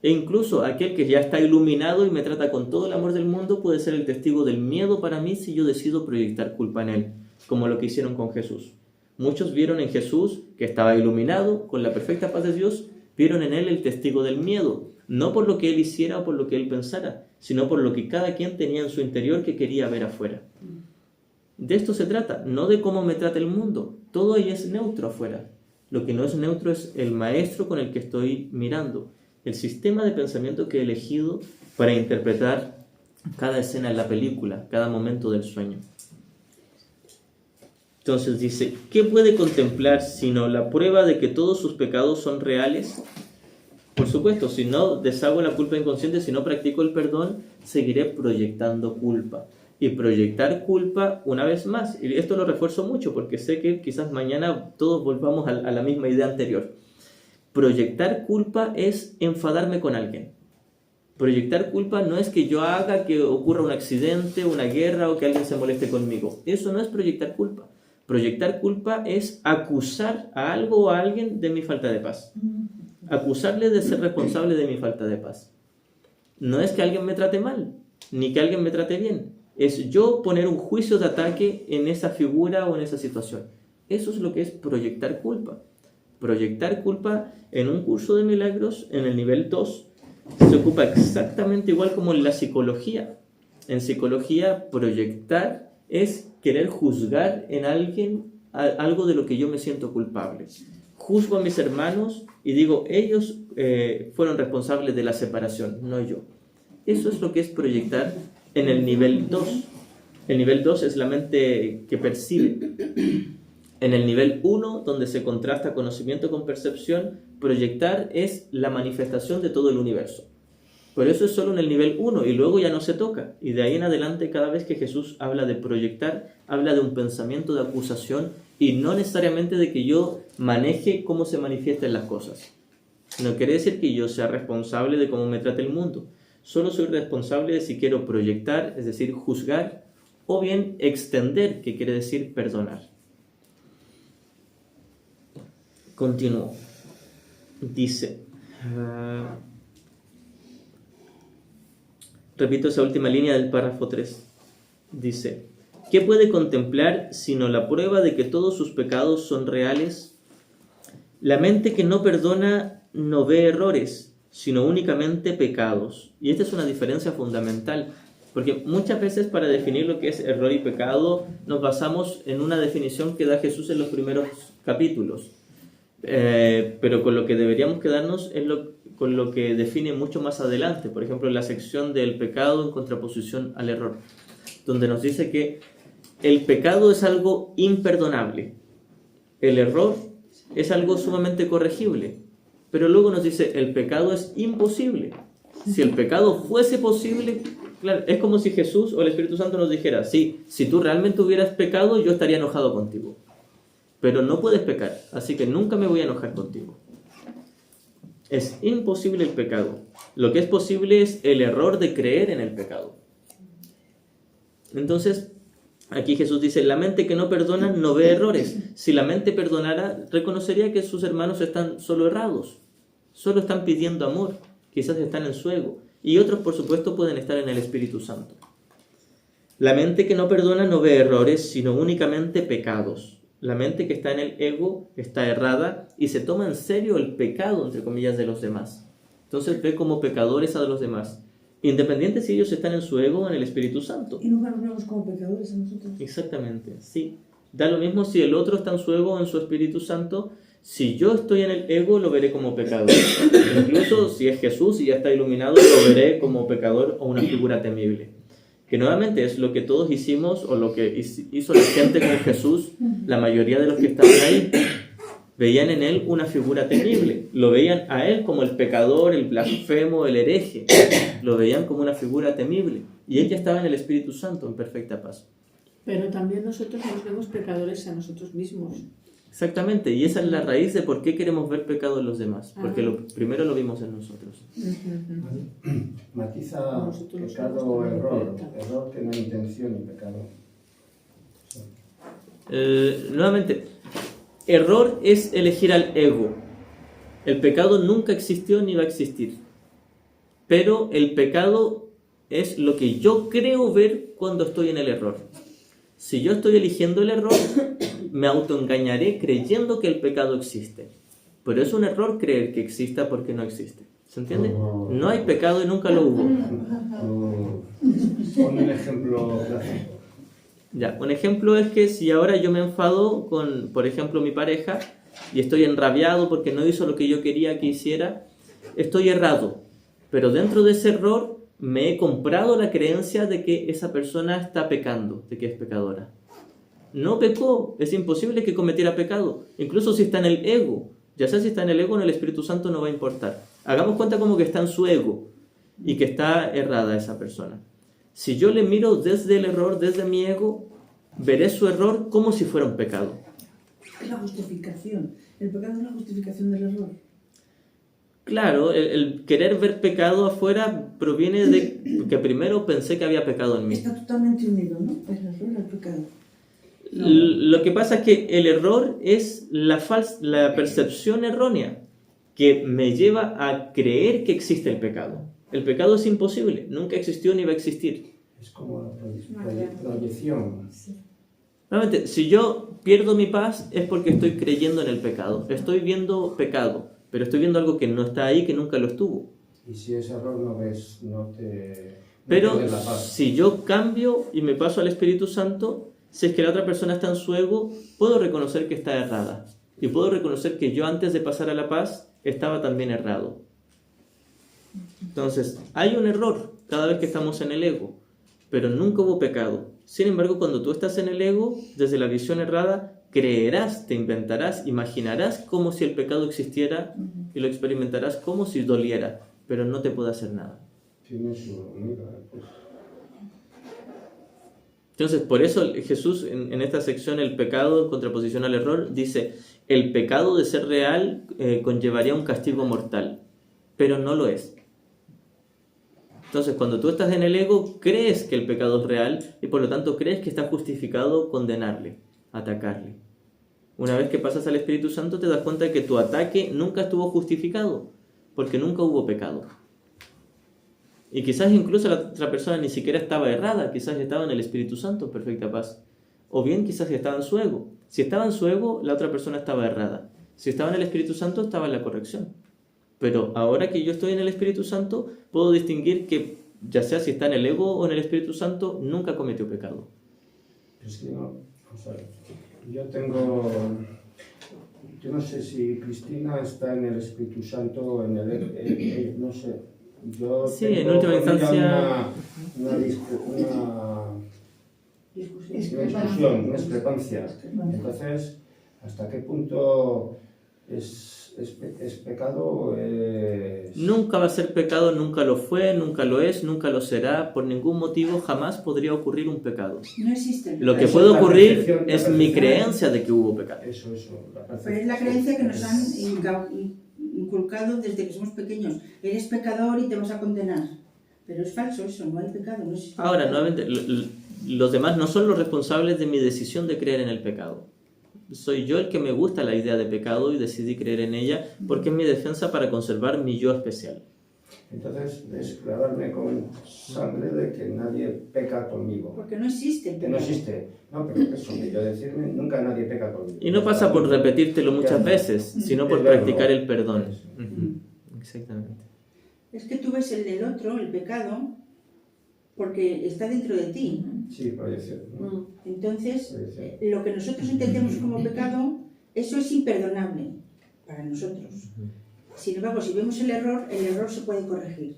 E incluso aquel que ya está iluminado y me trata con todo el amor del mundo puede ser el testigo del miedo para mí si yo decido proyectar culpa en él, como lo que hicieron con Jesús. Muchos vieron en Jesús, que estaba iluminado, con la perfecta paz de Dios, vieron en él el testigo del miedo, no por lo que él hiciera o por lo que él pensara, sino por lo que cada quien tenía en su interior que quería ver afuera. De esto se trata, no de cómo me trata el mundo. Todo ahí es neutro afuera. Lo que no es neutro es el maestro con el que estoy mirando, el sistema de pensamiento que he elegido para interpretar cada escena en la película, cada momento del sueño. Entonces dice, ¿qué puede contemplar sino la prueba de que todos sus pecados son reales? Por supuesto, si no deshago la culpa inconsciente, si no practico el perdón, seguiré proyectando culpa. Y proyectar culpa una vez más. Y esto lo refuerzo mucho porque sé que quizás mañana todos volvamos a la misma idea anterior. Proyectar culpa es enfadarme con alguien. Proyectar culpa no es que yo haga que ocurra un accidente, una guerra o que alguien se moleste conmigo. Eso no es proyectar culpa. Proyectar culpa es acusar a algo o a alguien de mi falta de paz. Acusarle de ser responsable de mi falta de paz. No es que alguien me trate mal, ni que alguien me trate bien. Es yo poner un juicio de ataque en esa figura o en esa situación. Eso es lo que es proyectar culpa. Proyectar culpa en un curso de milagros, en el nivel 2, se ocupa exactamente igual como en la psicología. En psicología, proyectar es querer juzgar en alguien algo de lo que yo me siento culpable. Juzgo a mis hermanos y digo, ellos fueron responsables de la separación, no yo. Eso es lo que es proyectar en el nivel 2. El nivel 2 es la mente que percibe. En el nivel 1, donde se contrasta conocimiento con percepción, proyectar es la manifestación de todo el universo. Por eso es solo en el nivel 1 y luego ya no se toca. Y de ahí en adelante, cada vez que Jesús habla de proyectar, habla de un pensamiento de acusación y no necesariamente de que yo maneje cómo se manifiestan las cosas. No quiere decir que yo sea responsable de cómo me trate el mundo. Solo soy responsable de si quiero proyectar, es decir, juzgar, o bien extender, que quiere decir perdonar. Continúo. Dice, repito esa última línea del párrafo 3. Dice, ¿qué puede contemplar sino la prueba de que todos sus pecados son reales? La mente que no perdona no ve errores, sino únicamente pecados. Y esta es una diferencia fundamental, porque muchas veces para definir lo que es error y pecado nos basamos en una definición que da Jesús en los primeros capítulos. Pero con lo que deberíamos quedarnos es con lo que define mucho más adelante, por ejemplo en la sección del pecado en contraposición al error, donde nos dice que el pecado es algo imperdonable, el error es algo sumamente corregible, pero luego nos dice el pecado es imposible. Si el pecado fuese posible, claro, es como si Jesús o el Espíritu Santo nos dijera, sí, si tú realmente hubieras pecado, yo estaría enojado contigo. Pero no puedes pecar, así que nunca me voy a enojar contigo. Es imposible el pecado. Lo que es posible es el error de creer en el pecado. Entonces, aquí Jesús dice, la mente que no perdona no ve errores. Si la mente perdonara, reconocería que sus hermanos están solo errados. Solo están pidiendo amor. Quizás están en su ego. Y otros, por supuesto, pueden estar en el Espíritu Santo. La mente que no perdona no ve errores, sino únicamente pecados. La mente que está en el ego está errada y se toma en serio el pecado, entre comillas, de los demás. Entonces ve como pecadores a los demás, independiente si ellos están en su ego o en el Espíritu Santo. Y nunca nos vemos como pecadores a nosotros. Exactamente, sí. Da lo mismo si el otro está en su ego o en su Espíritu Santo. Si yo estoy en el ego, lo veré como pecador. Incluso si es Jesús y ya está iluminado, lo veré como pecador o una figura temible. Que nuevamente es lo que todos hicimos o lo que hizo la gente con Jesús. La mayoría de los que estaban ahí veían en él una figura temible. Lo veían a él como el pecador, el blasfemo, el hereje. Lo veían como una figura temible. Y él ya estaba en el Espíritu Santo, en perfecta paz. Pero también nosotros nos vemos pecadores a nosotros mismos. Exactamente, y esa es la raíz de por qué queremos ver pecado en los demás, porque primero lo vimos en nosotros. Matiza Nosotros pecado o error. Error que no hay intención y pecado. Nuevamente, error es elegir al ego. El pecado nunca existió ni va a existir. pero el pecado es lo que yo creo ver cuando estoy en el error. Si yo estoy eligiendo el error, me autoengañaré creyendo que el pecado existe. Pero es un error creer que exista porque no existe. ¿Se entiende? No hay pecado y nunca lo hubo. Pon un ejemplo gráfico. Ya, un ejemplo es que si ahora yo me enfado con, por ejemplo, mi pareja y estoy enrabiado porque no hizo lo que yo quería que hiciera, estoy errado. Pero dentro de ese error me he comprado la creencia de que esa persona está pecando, de que es pecadora. No pecó, es imposible que cometiera pecado, incluso si está en el ego. Ya sea si está en el ego o en el Espíritu Santo no va a importar. Hagamos cuenta como que está en su ego y que está errada esa persona. Si yo le miro desde el error, desde mi ego, veré su error como si fuera un pecado. Es la justificación. El pecado es la justificación del error. Claro, el querer ver pecado afuera proviene de que primero pensé que había pecado en mí. Está totalmente unido, ¿no? El error al pecado. No. Lo que pasa es que el error es la percepción errónea que me lleva a creer que existe el pecado. El pecado es imposible, nunca existió ni va a existir. Es como la proyección. Sí. Realmente, si yo pierdo mi paz es porque estoy creyendo en el pecado. Estoy viendo pecado, pero estoy viendo algo que no está ahí, que nunca lo estuvo. Y si ese error no ves, no te Pero da la paz. si yo cambio y me paso al Espíritu Santo, si es que la otra persona está en su ego, puedo reconocer que está errada. Y puedo reconocer que yo antes de pasar a la paz estaba también errado. Entonces, hay un error cada vez que estamos en el ego, pero nunca hubo pecado. Sin embargo, cuando tú estás en el ego, desde la visión errada, creerás, te inventarás, imaginarás como si el pecado existiera y lo experimentarás como si doliera, pero no te puede hacer nada. Tiene su amiga, pues. Entonces, por eso Jesús en esta sección, el pecado en contraposición al error, dice, el pecado de ser real conllevaría un castigo mortal, pero no lo es. Entonces, cuando tú estás en el ego, crees que el pecado es real y por lo tanto crees que está justificado condenarle, atacarle. Una vez que pasas al Espíritu Santo te das cuenta de que tu ataque nunca estuvo justificado, porque nunca hubo pecado. Y quizás incluso la otra persona ni siquiera estaba errada, quizás estaba en el Espíritu Santo en perfecta paz. O bien quizás estaba en su ego. Si estaba en su ego, la otra persona estaba errada. Si estaba en el Espíritu Santo, estaba en la corrección. Pero ahora que yo estoy en el Espíritu Santo, puedo distinguir que, ya sea si está en el ego o en el Espíritu Santo, nunca cometió pecado. Es que no, o sea, yo no sé si Cristina está en el Espíritu Santo o en el no sé. Yo Sí, tengo en última con ella instancia. una discusión, una discrepancia. Entonces, ¿hasta qué punto es pecado? Nunca va a ser pecado, nunca lo fue, nunca lo es, nunca lo será. Por ningún motivo jamás podría ocurrir un pecado. No existe. Lo que Eso puede es la ocurrir percepción, la es mi percepción. creencia de que hubo pecado. Eso, Pero es la creencia que nos han inculcado desde que somos pequeños. Eres pecador y te vas a condenar. Pero es falso eso, no hay pecado. No existe Ahora, pecado. nuevamente, los demás no son los responsables de mi decisión de creer en el pecado. Soy yo el que me gusta la idea de pecado y decidí creer en ella porque es mi defensa para conservar mi yo especial. Entonces, es clavarme con sangre de que nadie peca conmigo. Porque no existe el Que no pecado. existe. No, pero eso de yo decirme, nunca nadie peca conmigo. Y no pasa por repetírtelo muchas Ya. veces, sino por Es verlo. practicar el perdón. Eso. Exactamente. Es que tú ves el del otro, el pecado, porque está dentro de ti. Sí, proyección, ¿no? Entonces, Proyección. lo que nosotros entendemos como pecado, eso es imperdonable para nosotros. Sin embargo, si vemos el error se puede corregir.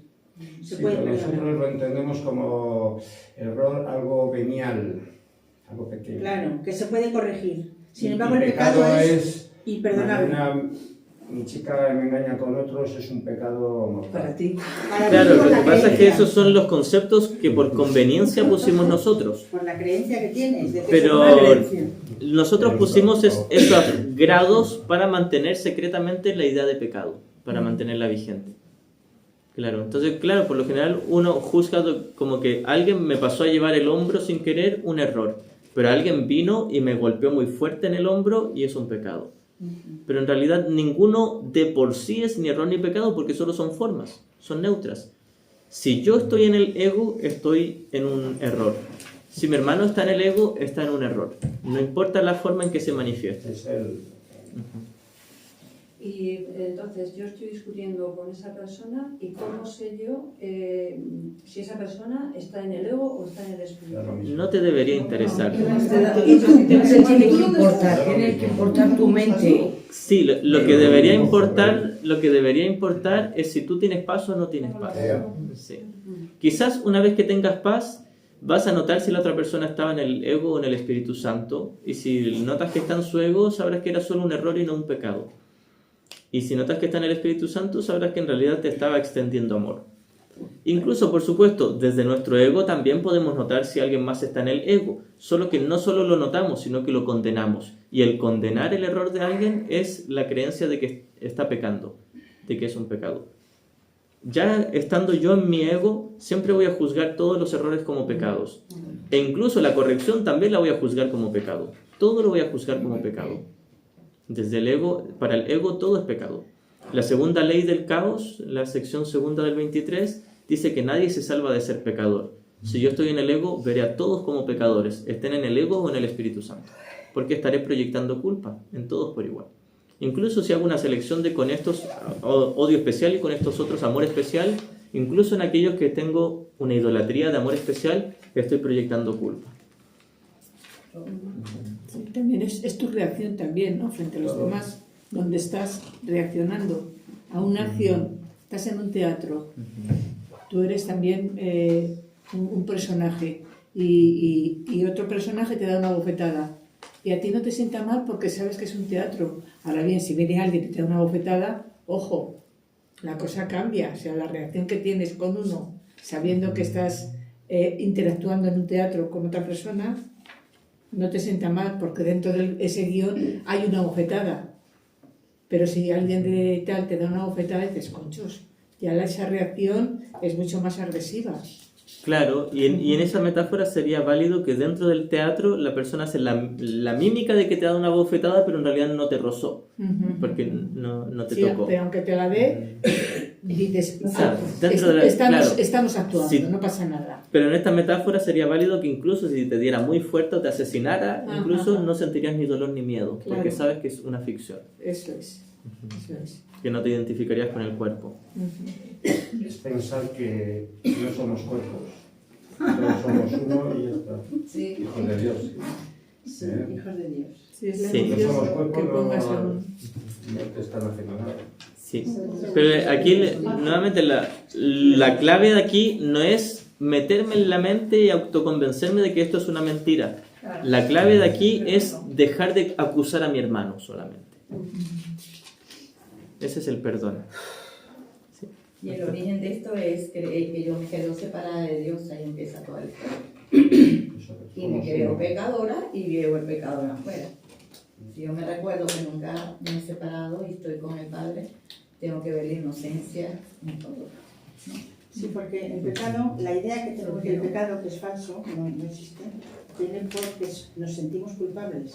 Se Sí, puede pero perdonar. nosotros lo entendemos como error, algo venial, algo pequeño. Claro, que se puede corregir. Sin Y embargo, el pecado es imperdonable. Mi chica me engaña con otros, es un pecado mortal. Para ti. Para Claro, mí, por lo la que pasa es que creencia, esos son los conceptos que por conveniencia pusimos nosotros. por la creencia que tienes. De que Pero es una creencia. nosotros pusimos esos grados para mantener secretamente la idea de pecado, para mantenerla vigente. Claro, entonces, claro, por lo general uno juzga como que alguien me pasó a llevar el hombro sin querer, un error. Pero alguien vino y me golpeó muy fuerte en el hombro y es un pecado. Pero en realidad ninguno de por sí es ni error ni pecado porque solo son formas, son neutras. Si yo estoy en el ego, estoy en un error. Si mi hermano está en el ego, está en un error. No importa la forma en que se manifieste. Es el... Y entonces yo estoy discutiendo con esa persona y cómo sé yo si esa persona está en el ego o está en el espíritu. No te debería interesar. Te tiene que importar tu mente. Sí, lo que debería importar es si tú tienes paz o no tienes paz. Sí. Quizás una vez que tengas paz, vas a notar si la otra persona estaba en el ego o en el Espíritu Santo. Y si notas que está en su ego, sabrás que era solo un error y no un pecado. Y si notas que está en el Espíritu Santo, sabrás que en realidad te estaba extendiendo amor. Incluso, por supuesto, desde nuestro ego también podemos notar si alguien más está en el ego. Solo que no solo lo notamos, sino que lo condenamos. Y el condenar el error de alguien es la creencia de que está pecando, de que es un pecado. Ya estando yo en mi ego, siempre voy a juzgar todos los errores como pecados. E incluso la corrección también la voy a juzgar como pecado. Todo lo voy a juzgar como pecado. Desde el ego, para el ego todo es pecado. La segunda ley del caos, la sección segunda del 23, dice que nadie se salva de ser pecador. Si yo estoy en el ego, veré a todos como pecadores, estén en el ego o en el Espíritu Santo, porque estaré proyectando culpa en todos por igual. Incluso si hago una selección de con estos odio especial y con estos otros amor especial, incluso en aquellos que tengo una idolatría de amor especial, estoy proyectando culpa. Sí, también es tu reacción también, ¿no? Frente a los demás, donde estás reaccionando a una acción, estás en un teatro, tú eres también un personaje y otro personaje te da una bofetada y a ti no te sienta mal porque sabes que es un teatro. Ahora bien, si viene alguien y te da una bofetada, ojo, la cosa cambia, o sea, la reacción que tienes con uno, sabiendo que estás interactuando en un teatro con otra persona, no te sienta mal porque dentro de ese guión hay una bofetada. Pero si alguien de tal te da una bofetada, dices, conchos, ya esa reacción es mucho más agresiva. Claro, y en esa metáfora sería válido que dentro del teatro la persona hace la mímica de que te da una bofetada, pero en realidad no te rozó, porque no te tocó. Pero aunque te la dé, dices, estamos actuando, sí, no pasa nada. Pero en esta metáfora sería válido que incluso si te diera muy fuerte o te asesinara, incluso no sentirías ni dolor ni miedo, porque sabes que es una ficción. Eso es. Que no te identificarías con el cuerpo. Es pensar que no somos cuerpos, todos somos uno y ya está. Sí. Hijos de Dios. Sí, hijos de Dios. Sí, es la Sí. No emoción somos cuerpos, que pongas no un... te están haciendo nada. Sí. Pero aquí, nuevamente, la clave de aquí no es meterme en la mente y autoconvencerme de que esto es una mentira. La clave de aquí es dejar de acusar a mi hermano solamente. Ese es el perdón. Sí. Y el origen de esto es que yo me quedo separada de Dios, ahí empieza toda la historia. Y me creo pecadora y veo el pecador afuera. Si yo me recuerdo que nunca me he separado y estoy con el Padre, tengo que ver la inocencia en todo. ¿No? Sí, porque el pecado, la idea que tenemos del pecado, que es falso, no existe, tiene porque nos sentimos culpables.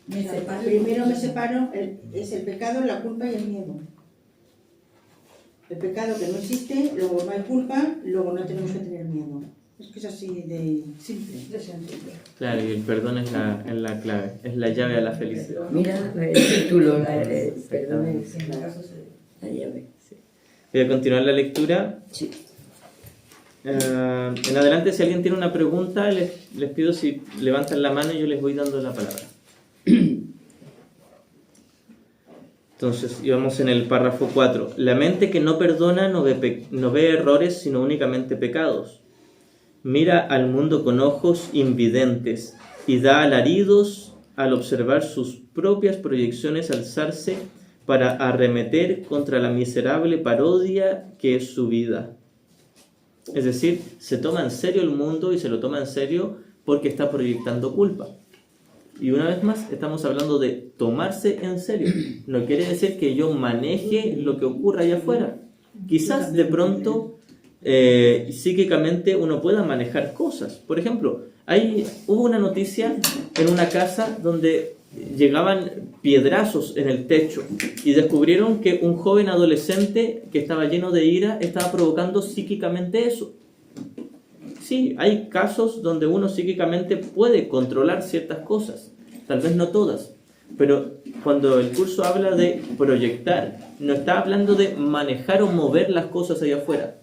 Me separo. Primero me separo, es el pecado, la culpa y el miedo. El pecado que no existe, luego no hay culpa, luego no tenemos que tener miedo. Es que es así de simple. Claro, y el perdón es la clave, es la llave a la felicidad. Mira el título, perdón, En la casa se... la llave. Voy a continuar la lectura. Sí. En adelante, si alguien tiene una pregunta, les pido si levantan la mano y yo les voy dando la palabra. Entonces, íbamos en el párrafo 4. La mente que no perdona no ve errores, sino únicamente pecados. Mira al mundo con ojos invidentes y da alaridos al observar sus propias proyecciones alzarse para arremeter contra la miserable parodia que es su vida. Es decir, se toma en serio el mundo y se lo toma en serio porque está proyectando culpa. Y una vez más, estamos hablando de tomarse en serio. No quiere decir que yo maneje lo que ocurra allá afuera. Quizás de pronto, psíquicamente, uno pueda manejar cosas. Por ejemplo, hubo una noticia en una casa donde llegaban piedrazos en el techo y descubrieron que un joven adolescente que estaba lleno de ira estaba provocando psíquicamente eso. Sí, hay casos donde uno psíquicamente puede controlar ciertas cosas, tal vez no todas, pero cuando el curso habla de proyectar, no está hablando de manejar o mover las cosas allá afuera,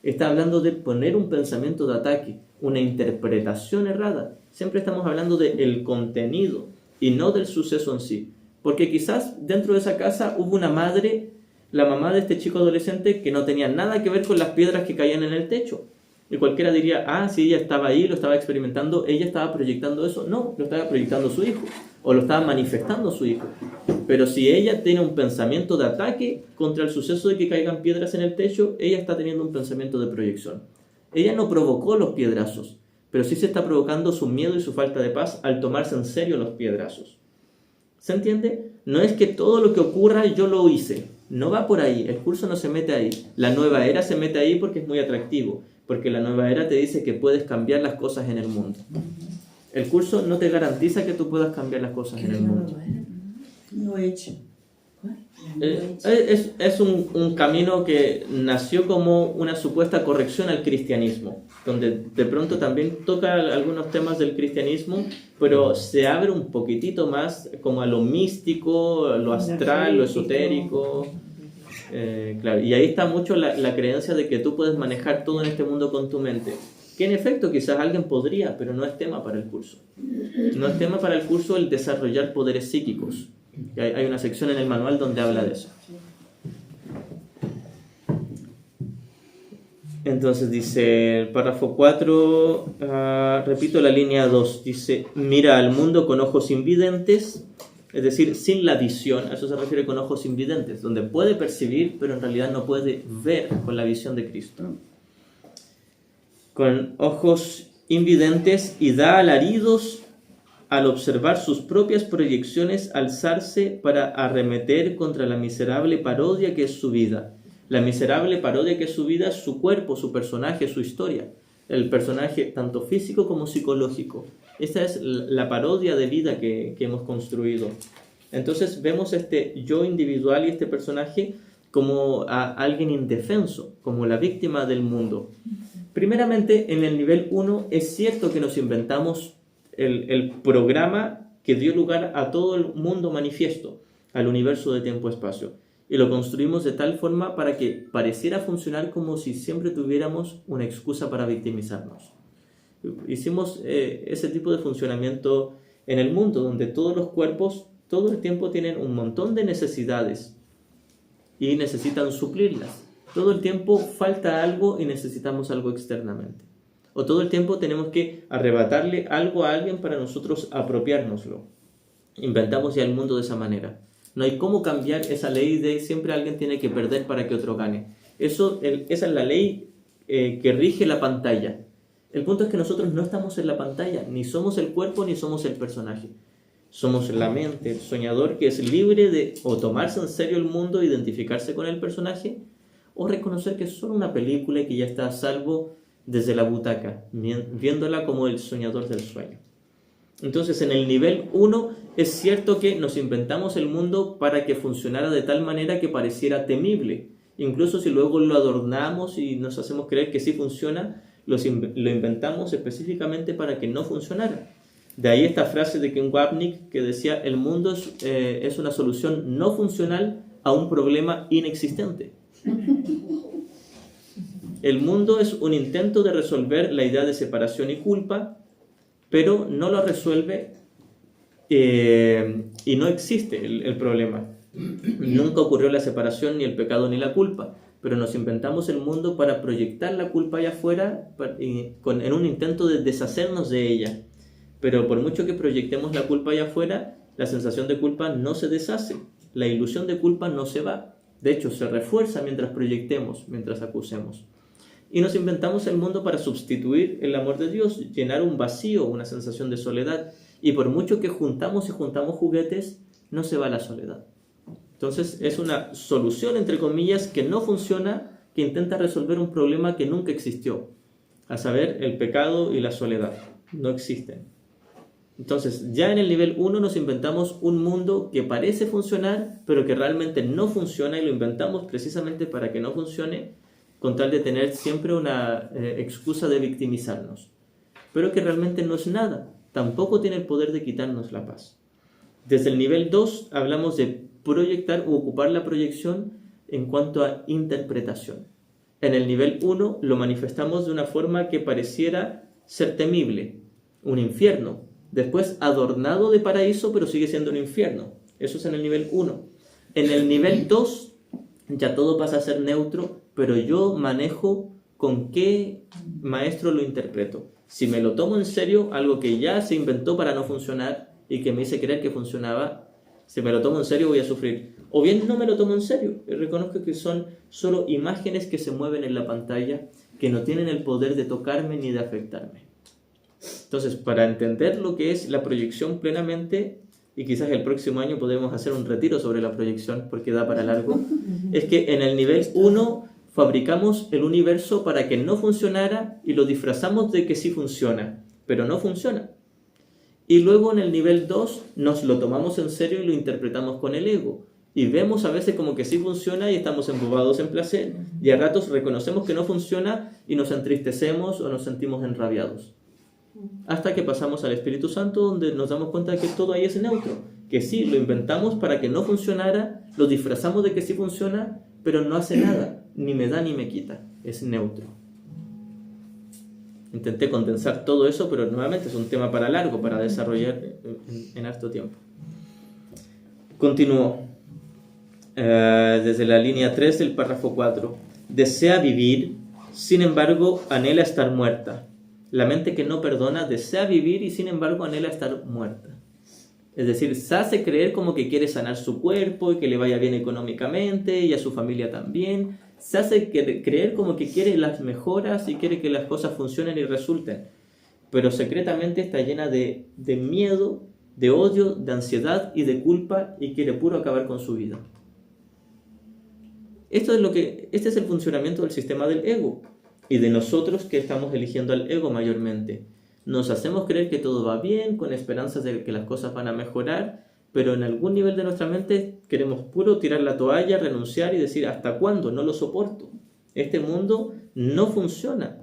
está hablando de poner un pensamiento de ataque, una interpretación errada. Siempre estamos hablando del contenido y no del suceso en sí, porque quizás dentro de esa casa hubo una madre, la mamá de este chico adolescente, que no tenía nada que ver con las piedras que caían en el techo. Y cualquiera diría, ah, si ella estaba ahí, lo estaba experimentando, ella estaba proyectando eso. No, lo estaba proyectando su hijo, o lo estaba manifestando su hijo. Pero si ella tiene un pensamiento de ataque contra el suceso de que caigan piedras en el techo, ella está teniendo un pensamiento de proyección. Ella no provocó los piedrazos, pero sí se está provocando su miedo y su falta de paz al tomarse en serio los piedrazos. ¿Se entiende? No es que todo lo que ocurra yo lo hice. No va por ahí. El curso no se mete ahí. La nueva era se mete ahí porque es muy atractivo. Porque la nueva era te dice que puedes cambiar las cosas en el mundo. El curso no te garantiza que tú puedas cambiar las cosas en el mundo. No he hecho. Es un camino que nació como una supuesta corrección al cristianismo, donde de pronto también toca algunos temas del cristianismo, pero se abre un poquitito más como a lo místico, lo astral, lo esotérico. Claro, y ahí está mucho la creencia de que tú puedes manejar todo en este mundo con tu mente, que en efecto quizás alguien podría, pero no es tema para el curso. No es tema para el curso el desarrollar poderes psíquicos. Hay una sección en el manual donde habla de eso. Entonces dice el párrafo 4, repito la línea 2, dice, mira al mundo con ojos invidentes, es decir, sin la visión. A eso se refiere con ojos invidentes, donde puede percibir, pero en realidad no puede ver con la visión de Cristo. Con ojos invidentes y da alaridos al observar sus propias proyecciones alzarse para arremeter contra la miserable parodia que es su vida. La miserable parodia que es su vida es su cuerpo, su personaje, su historia. El personaje tanto físico como psicológico. Esta es la parodia de vida que hemos construido. Entonces vemos este yo individual y este personaje como a alguien indefenso, como la víctima del mundo. Primeramente, en el nivel 1 es cierto que nos inventamos el programa que dio lugar a todo el mundo manifiesto, al universo de tiempo-espacio. Y lo construimos de tal forma para que pareciera funcionar como si siempre tuviéramos una excusa para victimizarnos. Hicimos ese tipo de funcionamiento en el mundo, donde todos los cuerpos todo el tiempo tienen un montón de necesidades y necesitan suplirlas. Todo el tiempo falta algo y necesitamos algo externamente. O todo el tiempo tenemos que arrebatarle algo a alguien para nosotros apropiárnoslo. Inventamos ya el mundo de esa manera. No hay cómo cambiar esa ley de siempre alguien tiene que perder para que otro gane. Esa es la ley que rige la pantalla. El punto es que nosotros no estamos en la pantalla, ni somos el cuerpo ni somos el personaje. Somos la mente, el soñador que es libre de o tomarse en serio el mundo, identificarse con el personaje, o reconocer que es solo una película y que ya está a salvo desde la butaca, viéndola como el soñador del sueño. Entonces, en el nivel 1 es cierto que nos inventamos el mundo para que funcionara de tal manera que pareciera temible. Incluso si luego lo adornamos y nos hacemos creer que sí funciona, lo inventamos específicamente para que no funcionara. De ahí esta frase de Ken Wapnick que decía, el mundo es una solución no funcional a un problema inexistente. El mundo es un intento de resolver la idea de separación y culpa, pero no lo resuelve y no existe el problema. Nunca ocurrió la separación, ni el pecado, ni la culpa, pero nos inventamos el mundo para proyectar la culpa allá afuera en un intento de deshacernos de ella. Pero por mucho que proyectemos la culpa allá afuera, la sensación de culpa no se deshace, la ilusión de culpa no se va. De hecho, se refuerza mientras proyectemos, mientras acusemos. Y nos inventamos el mundo para sustituir el amor de Dios, llenar un vacío, una sensación de soledad. Y por mucho que juntamos y juntamos juguetes, no se va la soledad. Entonces es una solución, entre comillas, que no funciona, que intenta resolver un problema que nunca existió. A saber, el pecado y la soledad. No existen. Entonces, ya en el nivel 1 nos inventamos un mundo que parece funcionar, pero que realmente no funciona, y lo inventamos precisamente para que no funcione, con tal de tener siempre una excusa de victimizarnos. Pero que realmente no es nada, tampoco tiene el poder de quitarnos la paz. Desde el nivel 2 hablamos de proyectar o ocupar la proyección en cuanto a interpretación. En el nivel 1 lo manifestamos de una forma que pareciera ser temible, un infierno. Después adornado de paraíso, pero sigue siendo un infierno. Eso es en el nivel 1. En el nivel 2 ya todo pasa a ser neutro, pero yo manejo con qué maestro lo interpreto. Si me lo tomo en serio, algo que ya se inventó para no funcionar y que me hice creer que funcionaba, si me lo tomo en serio voy a sufrir. O bien no me lo tomo en serio y reconozco que son solo imágenes que se mueven en la pantalla, que no tienen el poder de tocarme ni de afectarme. Entonces, para entender lo que es la proyección plenamente, y quizás el próximo año podemos hacer un retiro sobre la proyección porque da para largo, es que en el nivel 1 fabricamos el universo para que no funcionara y lo disfrazamos de que sí funciona, pero no funciona. Y luego en el nivel 2 nos lo tomamos en serio y lo interpretamos con el ego. Y vemos a veces como que sí funciona y estamos embobados en placer, y a ratos reconocemos que no funciona y nos entristecemos o nos sentimos enrabiados. Hasta que pasamos al Espíritu Santo, donde nos damos cuenta de que todo ahí es neutro, que sí, lo inventamos para que no funcionara, lo disfrazamos de que sí funciona, pero no hace nada, ni me da ni me quita, es neutro. Intenté condensar todo eso, pero nuevamente es un tema para largo, para desarrollar en harto tiempo. Continúo. Desde la línea 3 del párrafo 4. Desea vivir, sin embargo anhela estar muerta. La mente que no perdona desea vivir y sin embargo anhela estar muerta. Es decir, se hace creer como que quiere sanar su cuerpo y que le vaya bien económicamente y a su familia también. Se hace creer como que quiere las mejoras y quiere que las cosas funcionen y resulten. Pero secretamente está llena de miedo, de odio, de ansiedad y de culpa, y quiere puro acabar con su vida. Este es el funcionamiento del sistema del ego y de nosotros que estamos eligiendo al ego mayormente. Nos hacemos creer que todo va bien, con esperanzas de que las cosas van a mejorar, pero en algún nivel de nuestra mente queremos puro tirar la toalla, renunciar y decir ¿hasta cuándo? No lo soporto. Este mundo no funciona.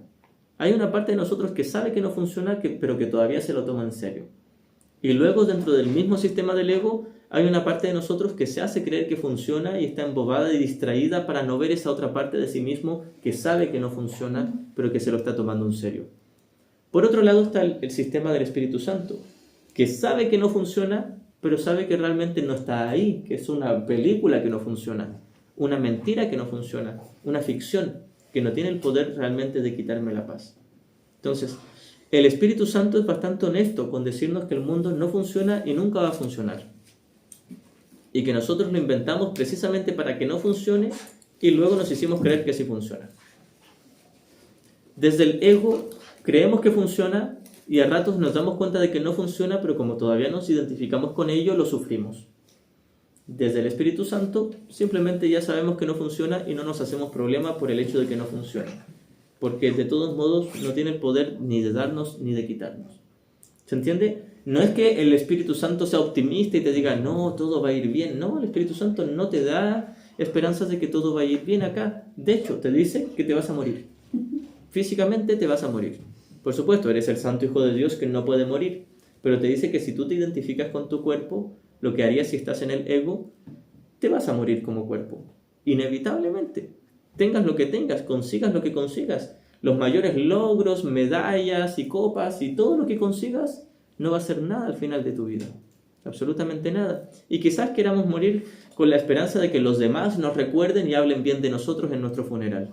Hay una parte de nosotros que sabe que no funciona, pero que todavía se lo toma en serio. Y luego dentro del mismo sistema del ego hay una parte de nosotros que se hace creer que funciona y está embobada y distraída para no ver esa otra parte de sí mismo que sabe que no funciona, pero que se lo está tomando en serio. Por otro lado está el sistema del Espíritu Santo, que sabe que no funciona, pero sabe que realmente no está ahí, que es una película que no funciona, una mentira que no funciona, una ficción que no tiene el poder realmente de quitarme la paz. Entonces, el Espíritu Santo es bastante honesto con decirnos que el mundo no funciona y nunca va a funcionar. Y que nosotros lo inventamos precisamente para que no funcione y luego nos hicimos creer que sí funciona. Desde el ego creemos que funciona y a ratos nos damos cuenta de que no funciona, pero como todavía nos identificamos con ello, lo sufrimos. Desde el Espíritu Santo simplemente ya sabemos que no funciona y no nos hacemos problema por el hecho de que no funcione. Porque de todos modos no tiene el poder ni de darnos ni de quitarnos. ¿Se entiende? No es que el Espíritu Santo sea optimista y te diga, no, todo va a ir bien. No, el Espíritu Santo no te da esperanzas de que todo va a ir bien acá. De hecho, te dice que te vas a morir. Físicamente te vas a morir. Por supuesto, eres el Santo Hijo de Dios que no puede morir. Pero te dice que si tú te identificas con tu cuerpo, lo que harías si estás en el ego, te vas a morir como cuerpo. Inevitablemente. Tengas lo que tengas, consigas lo que consigas. Los mayores logros, medallas y copas y todo lo que consigas no va a ser nada al final de tu vida. Absolutamente nada. Y quizás queramos morir con la esperanza de que los demás nos recuerden y hablen bien de nosotros en nuestro funeral.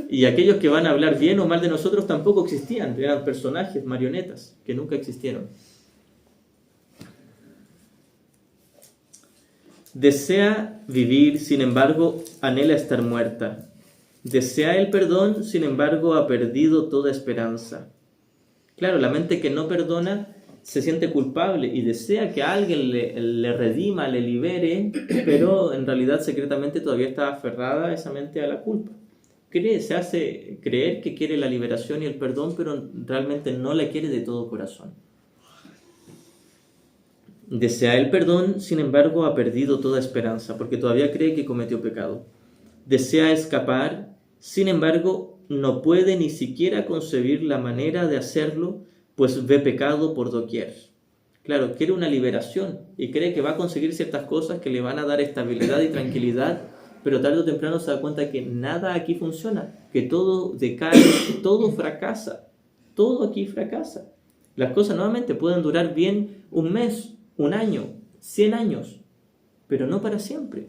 Y aquellos que van a hablar bien o mal de nosotros tampoco existían. Eran personajes, marionetas, que nunca existieron. Desea vivir, sin embargo, anhela estar muerta. Desea el perdón, sin embargo, ha perdido toda esperanza. Claro, la mente que no perdona se siente culpable y desea que alguien le redima, le libere, pero en realidad secretamente todavía está aferrada esa mente a la culpa. se hace creer que quiere la liberación y el perdón, pero realmente no la quiere de todo corazón. Desea el perdón, sin embargo, ha perdido toda esperanza, porque todavía cree que cometió pecado. Desea escapar, sin embargo, no puede ni siquiera concebir la manera de hacerlo, pues ve pecado por doquier. Claro, quiere una liberación y cree que va a conseguir ciertas cosas que le van a dar estabilidad y tranquilidad, pero tarde o temprano se da cuenta que nada aquí funciona, que todo decae, todo fracasa, todo aquí fracasa. Las cosas nuevamente pueden durar bien un mes, un año, 100 años, pero no para siempre.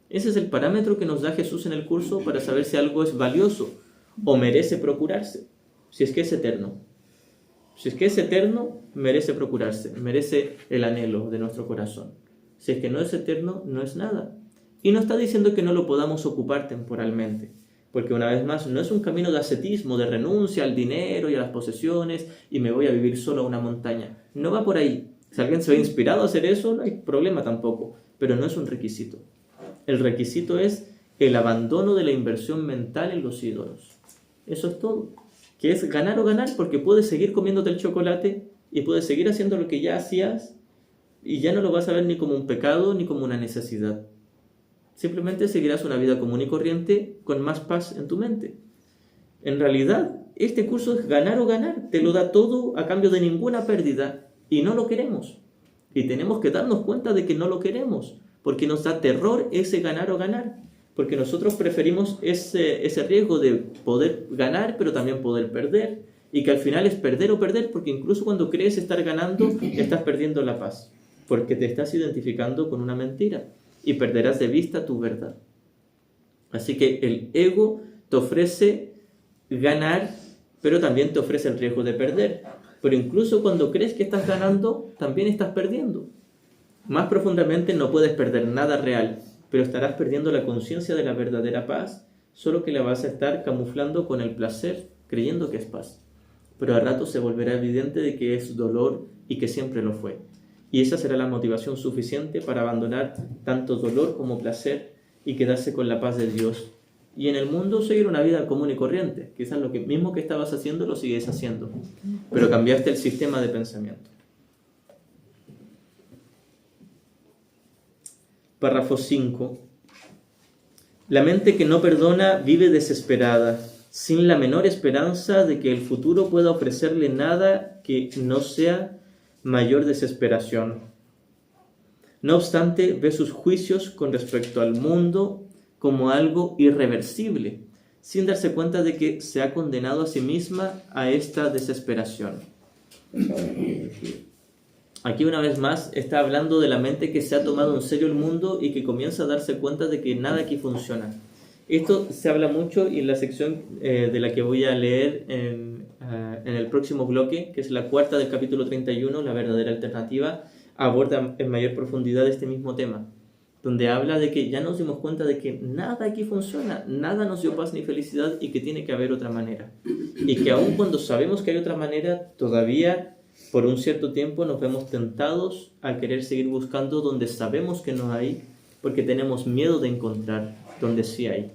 Ese es el parámetro que nos da Jesús en el curso para saber si algo es valioso o merece procurarse, si es que es eterno. Si es que es eterno, merece procurarse, merece el anhelo de nuestro corazón. Si es que no es eterno, no es nada. Y no está diciendo que no lo podamos ocupar temporalmente, porque una vez más no es un camino de ascetismo, de renuncia al dinero y a las posesiones y me voy a vivir solo a una montaña. No va por ahí. Si alguien se ve inspirado a hacer eso, no hay problema tampoco, pero no es un requisito. El requisito es el abandono de la inversión mental en los ídolos. Eso es todo. Que es ganar o ganar, porque puedes seguir comiéndote el chocolate y puedes seguir haciendo lo que ya hacías y ya no lo vas a ver ni como un pecado ni como una necesidad. Simplemente seguirás una vida común y corriente con más paz en tu mente. En realidad, este curso es ganar o ganar. Te lo da todo a cambio de ninguna pérdida y no lo queremos. Y tenemos que darnos cuenta de que no lo queremos, porque nos da terror ese ganar o ganar. Porque nosotros preferimos ese riesgo de poder ganar, pero también poder perder. Y que al final es perder o perder, porque incluso cuando crees estar ganando, estás perdiendo la paz. Porque te estás identificando con una mentira. Y perderás de vista tu verdad. Así que el ego te ofrece ganar, pero también te ofrece el riesgo de perder. Pero incluso cuando crees que estás ganando, también estás perdiendo. Más profundamente no puedes perder nada real, pero estarás perdiendo la conciencia de la verdadera paz, solo que la vas a estar camuflando con el placer, creyendo que es paz. Pero a rato se volverá evidente de que es dolor y que siempre lo fue. Y esa será la motivación suficiente para abandonar tanto dolor como placer y quedarse con la paz de Dios. Y en el mundo seguir una vida común y corriente. Quizás lo mismo que estabas haciendo lo sigues haciendo, pero cambiaste el sistema de pensamiento. Párrafo 5. La mente que no perdona vive desesperada, sin la menor esperanza de que el futuro pueda ofrecerle nada que no sea mayor desesperación. No obstante, ve sus juicios con respecto al mundo como algo irreversible, sin darse cuenta de que se ha condenado a sí misma a esta desesperación. Aquí una vez más está hablando de la mente que se ha tomado en serio el mundo y que comienza a darse cuenta de que nada aquí funciona. Esto se habla mucho y en la sección de la que voy a leer en el próximo bloque, que es la cuarta del capítulo 31, la verdadera alternativa, aborda en mayor profundidad este mismo tema, donde habla de que ya nos dimos cuenta de que nada aquí funciona, nada nos dio paz ni felicidad y que tiene que haber otra manera. Y que aun cuando sabemos que hay otra manera, todavía por un cierto tiempo nos vemos tentados a querer seguir buscando donde sabemos que no hay, porque tenemos miedo de encontrar donde sí hay.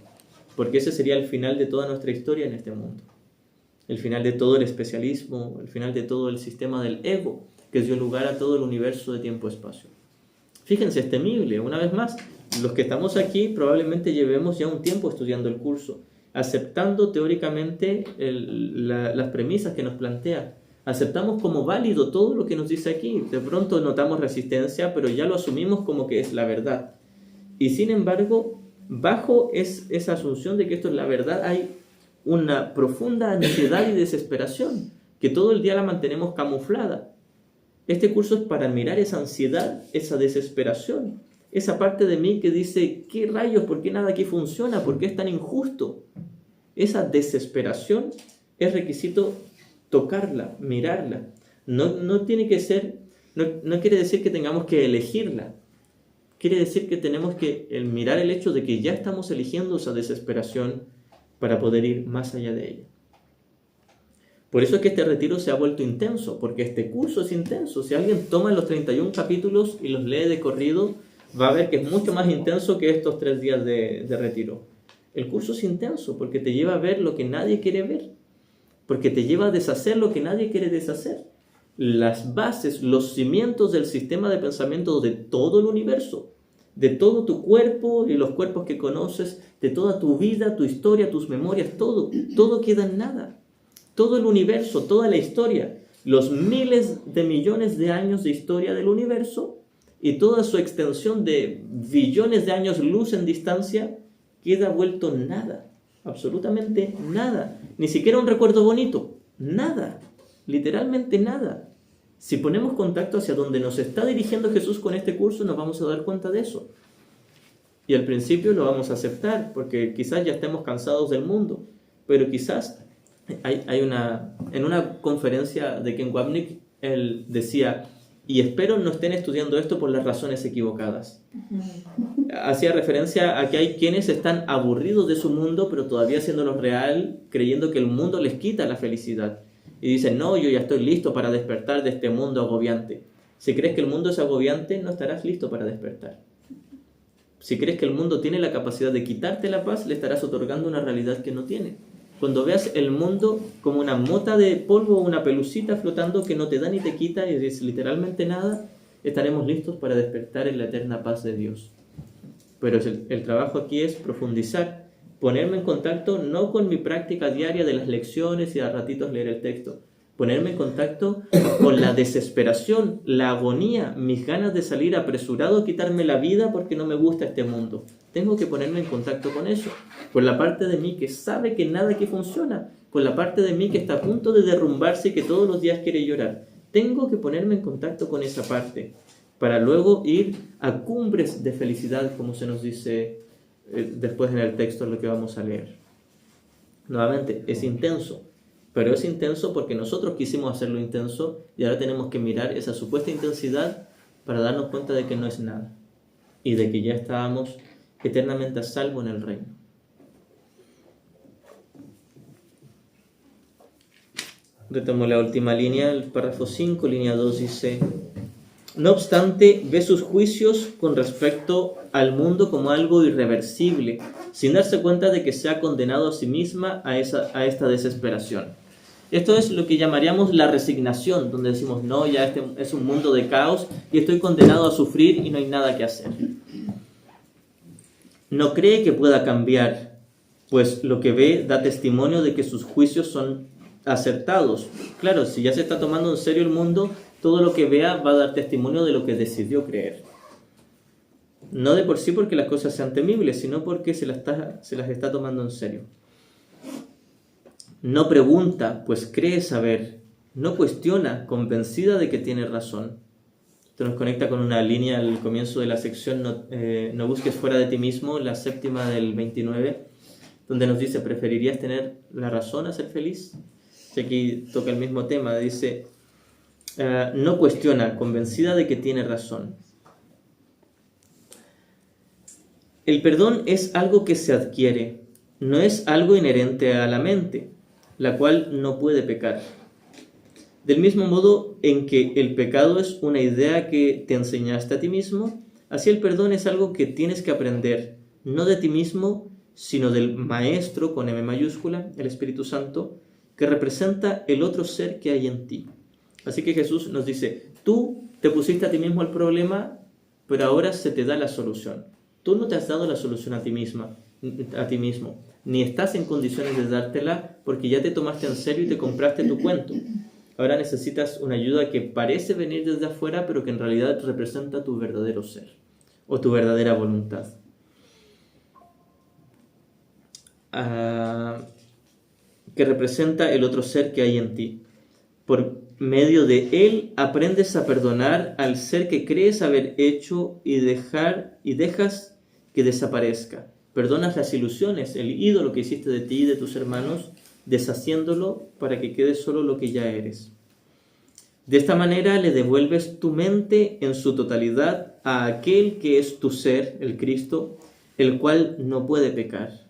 Porque ese sería el final de toda nuestra historia en este mundo. El final de todo el especialismo, el final de todo el sistema del ego, que dio lugar a todo el universo de tiempo-espacio. Fíjense, es temible. Una vez más, los que estamos aquí probablemente llevemos ya un tiempo estudiando el curso, aceptando teóricamente las premisas que nos plantea. Aceptamos como válido todo lo que nos dice aquí. De pronto notamos resistencia, pero ya lo asumimos como que es la verdad. Y sin embargo, bajo esa asunción de que esto es la verdad, hay una profunda ansiedad y desesperación, que todo el día la mantenemos camuflada. Este curso es para mirar esa ansiedad, esa desesperación, esa parte de mí que dice, ¿qué rayos? ¿Por qué nada aquí funciona? ¿Por qué es tan injusto? Esa desesperación es requisito tocarla, mirarla. No tiene que ser, no quiere decir que tengamos que elegirla. Quiere decir que tenemos que mirar el hecho de que ya estamos eligiendo esa desesperación para poder ir más allá de ella. Por eso es que este retiro se ha vuelto intenso, porque este curso es intenso. Si alguien toma los 31 capítulos y los lee de corrido, va a ver que es mucho más intenso que estos 3 días de retiro. El curso es intenso porque te lleva a ver lo que nadie quiere ver, porque te lleva a deshacer lo que nadie quiere deshacer. Las bases, los cimientos del sistema de pensamiento de todo el universo, de todo tu cuerpo y los cuerpos que conoces, de toda tu vida, tu historia, tus memorias, todo queda en nada. Todo el universo, toda la historia, los miles de millones de años de historia del universo y toda su extensión de billones de años luz en distancia queda vuelto nada, absolutamente nada, ni siquiera un recuerdo bonito, nada, literalmente nada. Si ponemos contacto hacia donde nos está dirigiendo Jesús con este curso, nos vamos a dar cuenta de eso. Y al principio lo vamos a aceptar, porque quizás ya estemos cansados del mundo, pero quizás en una conferencia de Ken Wapnick, él decía, y espero no estén estudiando esto por las razones equivocadas. Hacía referencia a que hay quienes están aburridos de su mundo, pero todavía haciéndolo real, creyendo que el mundo les quita la felicidad. Y dicen, no, yo ya estoy listo para despertar de este mundo agobiante. Si crees que el mundo es agobiante, no estarás listo para despertar. Si crees que el mundo tiene la capacidad de quitarte la paz, le estarás otorgando una realidad que no tiene. Cuando veas el mundo como una mota de polvo o una pelucita flotando que no te da ni te quita y es literalmente nada, estaremos listos para despertar en la eterna paz de Dios. Pero el trabajo aquí es profundizar, ponerme en contacto no con mi práctica diaria de las lecciones y a ratitos leer el texto, ponerme en contacto con la desesperación, la agonía, mis ganas de salir apresurado a quitarme la vida porque no me gusta este mundo. Tengo que ponerme en contacto con eso, con la parte de mí que sabe que nada aquí funciona, con la parte de mí que está a punto de derrumbarse y que todos los días quiere llorar. Tengo que ponerme en contacto con esa parte, para luego ir a cumbres de felicidad, como se nos dice después en el texto en lo que vamos a leer. Nuevamente, es intenso, pero es intenso porque nosotros quisimos hacerlo intenso y ahora tenemos que mirar esa supuesta intensidad para darnos cuenta de que no es nada y de que ya estábamos eternamente a salvo en el reino. Retomo la última línea, el párrafo 5, línea 2 dice: no obstante, ve sus juicios con respecto al mundo como algo irreversible, sin darse cuenta de que se ha condenado a sí misma a esta desesperación. Esto es lo que llamaríamos la resignación, donde decimos, no, ya este es un mundo de caos y estoy condenado a sufrir y no hay nada que hacer. No cree que pueda cambiar, pues lo que ve da testimonio de que sus juicios son acertados. Claro, si ya se está tomando en serio el mundo, todo lo que vea va a dar testimonio de lo que decidió creer. No de por sí porque las cosas sean temibles, sino porque se las está tomando en serio. No pregunta, pues cree saber. No cuestiona, convencida de que tiene razón. Esto nos conecta con una línea al comienzo de la sección no busques fuera de ti mismo, la 7ª del 29, donde nos dice, ¿preferirías tener la razón a ser feliz? Y aquí toca el mismo tema, dice, no cuestiona, convencida de que tiene razón. El perdón es algo que se adquiere, no es algo inherente a la mente, la cual no puede pecar. Del mismo modo en que el pecado es una idea que te enseñaste a ti mismo, así el perdón es algo que tienes que aprender, no de ti mismo, sino del Maestro, con M mayúscula, el Espíritu Santo, que representa el otro ser que hay en ti. Así que Jesús nos dice, tú te pusiste a ti mismo el problema, pero ahora se te da la solución. Tú no te has dado la solución a ti mismo, ni estás en condiciones de dártela porque ya te tomaste en serio y te compraste tu cuento. Ahora necesitas una ayuda que parece venir desde afuera, pero que en realidad representa tu verdadero ser o tu verdadera voluntad. Que representa el otro ser que hay en ti. Por medio de él aprendes a perdonar al ser que crees haber hecho y dejas que desaparezca. Perdonas las ilusiones, el ídolo que hiciste de ti y de tus hermanos, deshaciéndolo para que quede solo lo que ya eres. De esta manera le devuelves tu mente en su totalidad a aquel que es tu ser, el Cristo, el cual no puede pecar.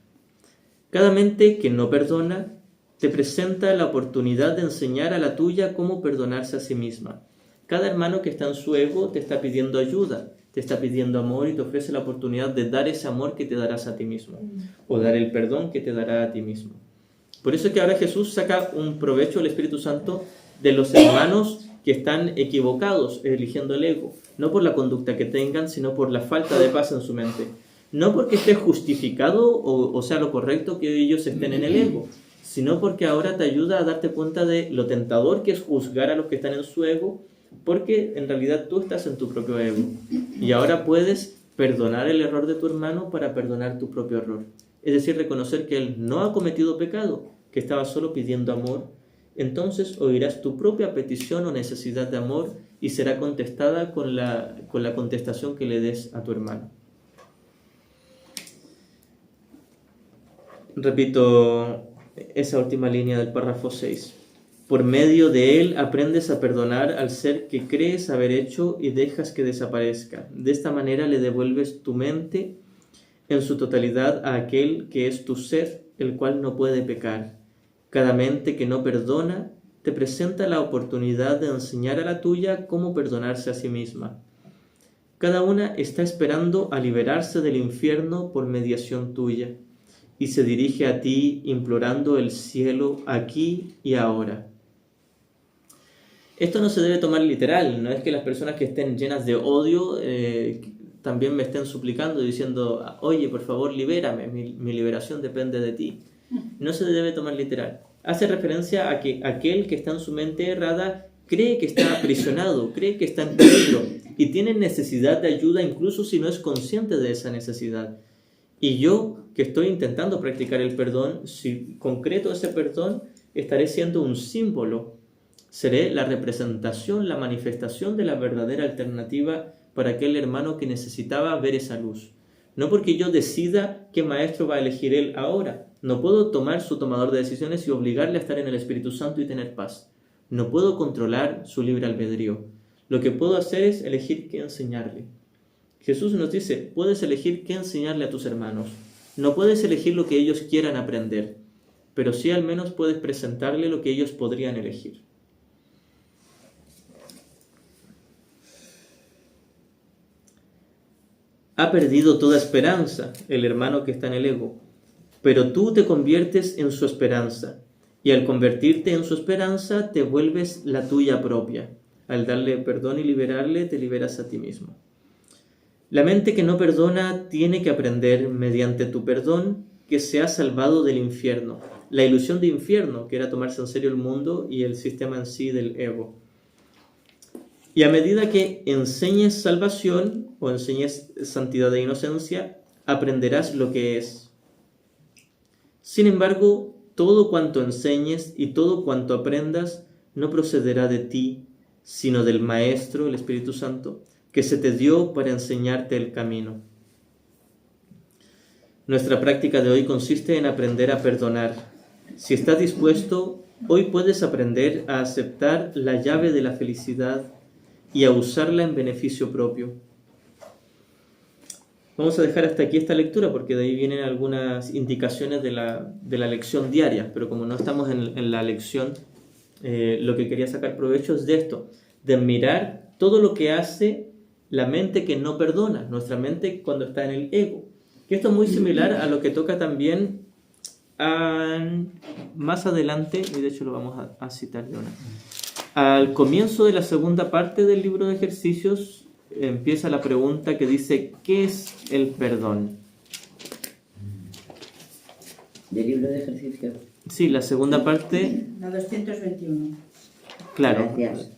Cada mente que no perdona te presenta la oportunidad de enseñar a la tuya cómo perdonarse a sí misma. Cada hermano que está en su ego te está pidiendo ayuda te está pidiendo amor y te ofrece la oportunidad de dar ese amor que te darás a ti mismo, o dar el perdón que te dará a ti mismo. Por eso es que ahora Jesús saca un provecho, el Espíritu Santo, de los hermanos que están equivocados, eligiendo el ego, no por la conducta que tengan, sino por la falta de paz en su mente. No porque esté justificado o sea lo correcto que ellos estén en el ego, sino porque ahora te ayuda a darte cuenta de lo tentador que es juzgar a los que están en su ego, porque en realidad tú estás en tu propio ego. Y ahora puedes perdonar el error de tu hermano para perdonar tu propio error. Es decir, reconocer que él no ha cometido pecado, que estaba solo pidiendo amor. Entonces oirás tu propia petición o necesidad de amor y será contestada con la contestación que le des a tu hermano. Repito esa última línea del párrafo 6. Por medio de él aprendes a perdonar al ser que crees haber hecho y dejas que desaparezca. De esta manera le devuelves tu mente en su totalidad a aquel que es tu ser, el cual no puede pecar. Cada mente que no perdona te presenta la oportunidad de enseñar a la tuya cómo perdonarse a sí misma. Cada una está esperando a liberarse del infierno por mediación tuya y se dirige a ti implorando el cielo aquí y ahora. Esto no se debe tomar literal, no es que las personas que estén llenas de odio también me estén suplicando diciendo, oye, por favor, libérame, mi liberación depende de ti. No se debe tomar literal. Hace referencia a que aquel que está en su mente errada cree que está aprisionado, cree que está en peligro y tiene necesidad de ayuda incluso si no es consciente de esa necesidad. Y yo, que estoy intentando practicar el perdón, si concreto ese perdón, estaré siendo un símbolo. Seré la representación, la manifestación de la verdadera alternativa para aquel hermano que necesitaba ver esa luz. No porque yo decida qué maestro va a elegir él ahora. No puedo tomar su tomador de decisiones y obligarle a estar en el Espíritu Santo y tener paz. No puedo controlar su libre albedrío. Lo que puedo hacer es elegir qué enseñarle. Jesús nos dice, puedes elegir qué enseñarle a tus hermanos. No puedes elegir lo que ellos quieran aprender, pero sí al menos puedes presentarle lo que ellos podrían elegir. Ha perdido toda esperanza el hermano que está en el ego, pero tú te conviertes en su esperanza, y al convertirte en su esperanza te vuelves la tuya propia. Al darle perdón y liberarle, te liberas a ti mismo. La mente que no perdona tiene que aprender, mediante tu perdón, que se ha salvado del infierno, la ilusión de infierno, que era tomarse en serio el mundo y el sistema en sí del ego. Y a medida que enseñes salvación o enseñes santidad e inocencia, aprenderás lo que es. Sin embargo, todo cuanto enseñes y todo cuanto aprendas no procederá de ti, sino del Maestro, el Espíritu Santo, que se te dio para enseñarte el camino. Nuestra práctica de hoy consiste en aprender a perdonar. Si estás dispuesto, hoy puedes aprender a aceptar la llave de la felicidad y a usarla en beneficio propio. Vamos a dejar hasta aquí esta lectura porque de ahí vienen algunas indicaciones de la lección diaria, pero como no estamos en la lección, lo que quería sacar provecho es de esto, de mirar todo lo que hace la mente que no perdona, nuestra mente cuando está en el ego. Que esto es muy similar a lo que toca también más adelante, y de hecho lo vamos a citar de una. Al comienzo de la segunda parte del libro de ejercicios empieza la pregunta que dice, ¿qué es el perdón? ¿Del libro de ejercicios? Sí, la segunda parte. La 221. Claro. Gracias.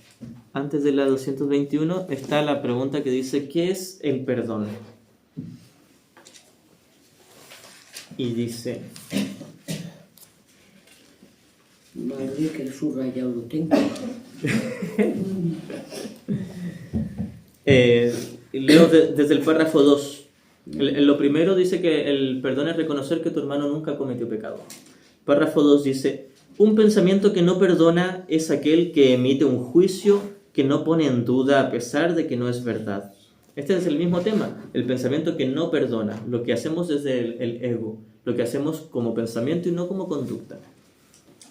Antes de la 221 está la pregunta que dice, ¿qué es el perdón? Y dice... Madre, que el subrayado lo tengo. Leo desde el párrafo 2. Lo primero dice que el perdón es reconocer que tu hermano nunca cometió pecado. Párrafo 2 dice, un pensamiento que no perdona es aquel que emite un juicio que no pone en duda a pesar de que no es verdad. Este es el mismo tema, el pensamiento que no perdona, lo que hacemos desde el ego, lo que hacemos como pensamiento y no como conducta.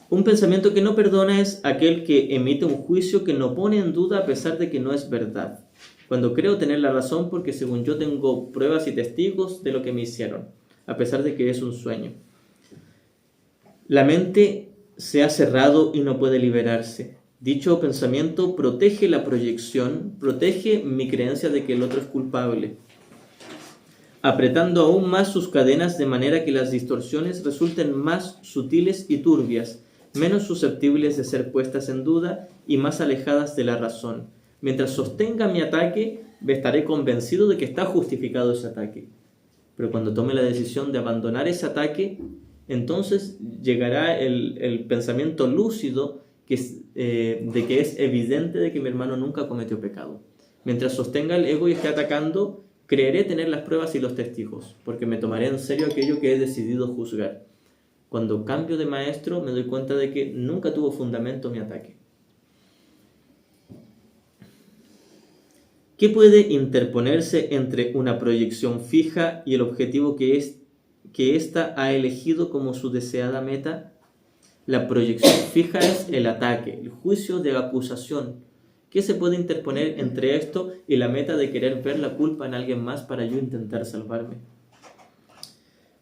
Un pensamiento que no perdona es aquel que emite un juicio que no pone en duda a pesar de que no es verdad. Cuando creo tener la razón porque según yo tengo pruebas y testigos de lo que me hicieron, a pesar de que es un sueño. La mente se ha cerrado y no puede liberarse. Dicho pensamiento protege la proyección, protege mi creencia de que el otro es culpable, apretando aún más sus cadenas de manera que las distorsiones resulten más sutiles y turbias, menos susceptibles de ser puestas en duda y más alejadas de la razón. Mientras sostenga mi ataque, estaré convencido de que está justificado ese ataque. Pero cuando tome la decisión de abandonar ese ataque, entonces llegará el pensamiento lúcido de que es evidente de que mi hermano nunca cometió pecado. Mientras sostenga el ego y esté atacando, creeré tener las pruebas y los testigos, porque me tomaré en serio aquello que he decidido juzgar. Cuando cambio de maestro, me doy cuenta de que nunca tuvo fundamento mi ataque. ¿Qué puede interponerse entre una proyección fija y el objetivo que ésta ha elegido como su deseada meta? La proyección fija es el ataque, el juicio de acusación. ¿Qué se puede interponer entre esto y la meta de querer ver la culpa en alguien más para yo intentar salvarme?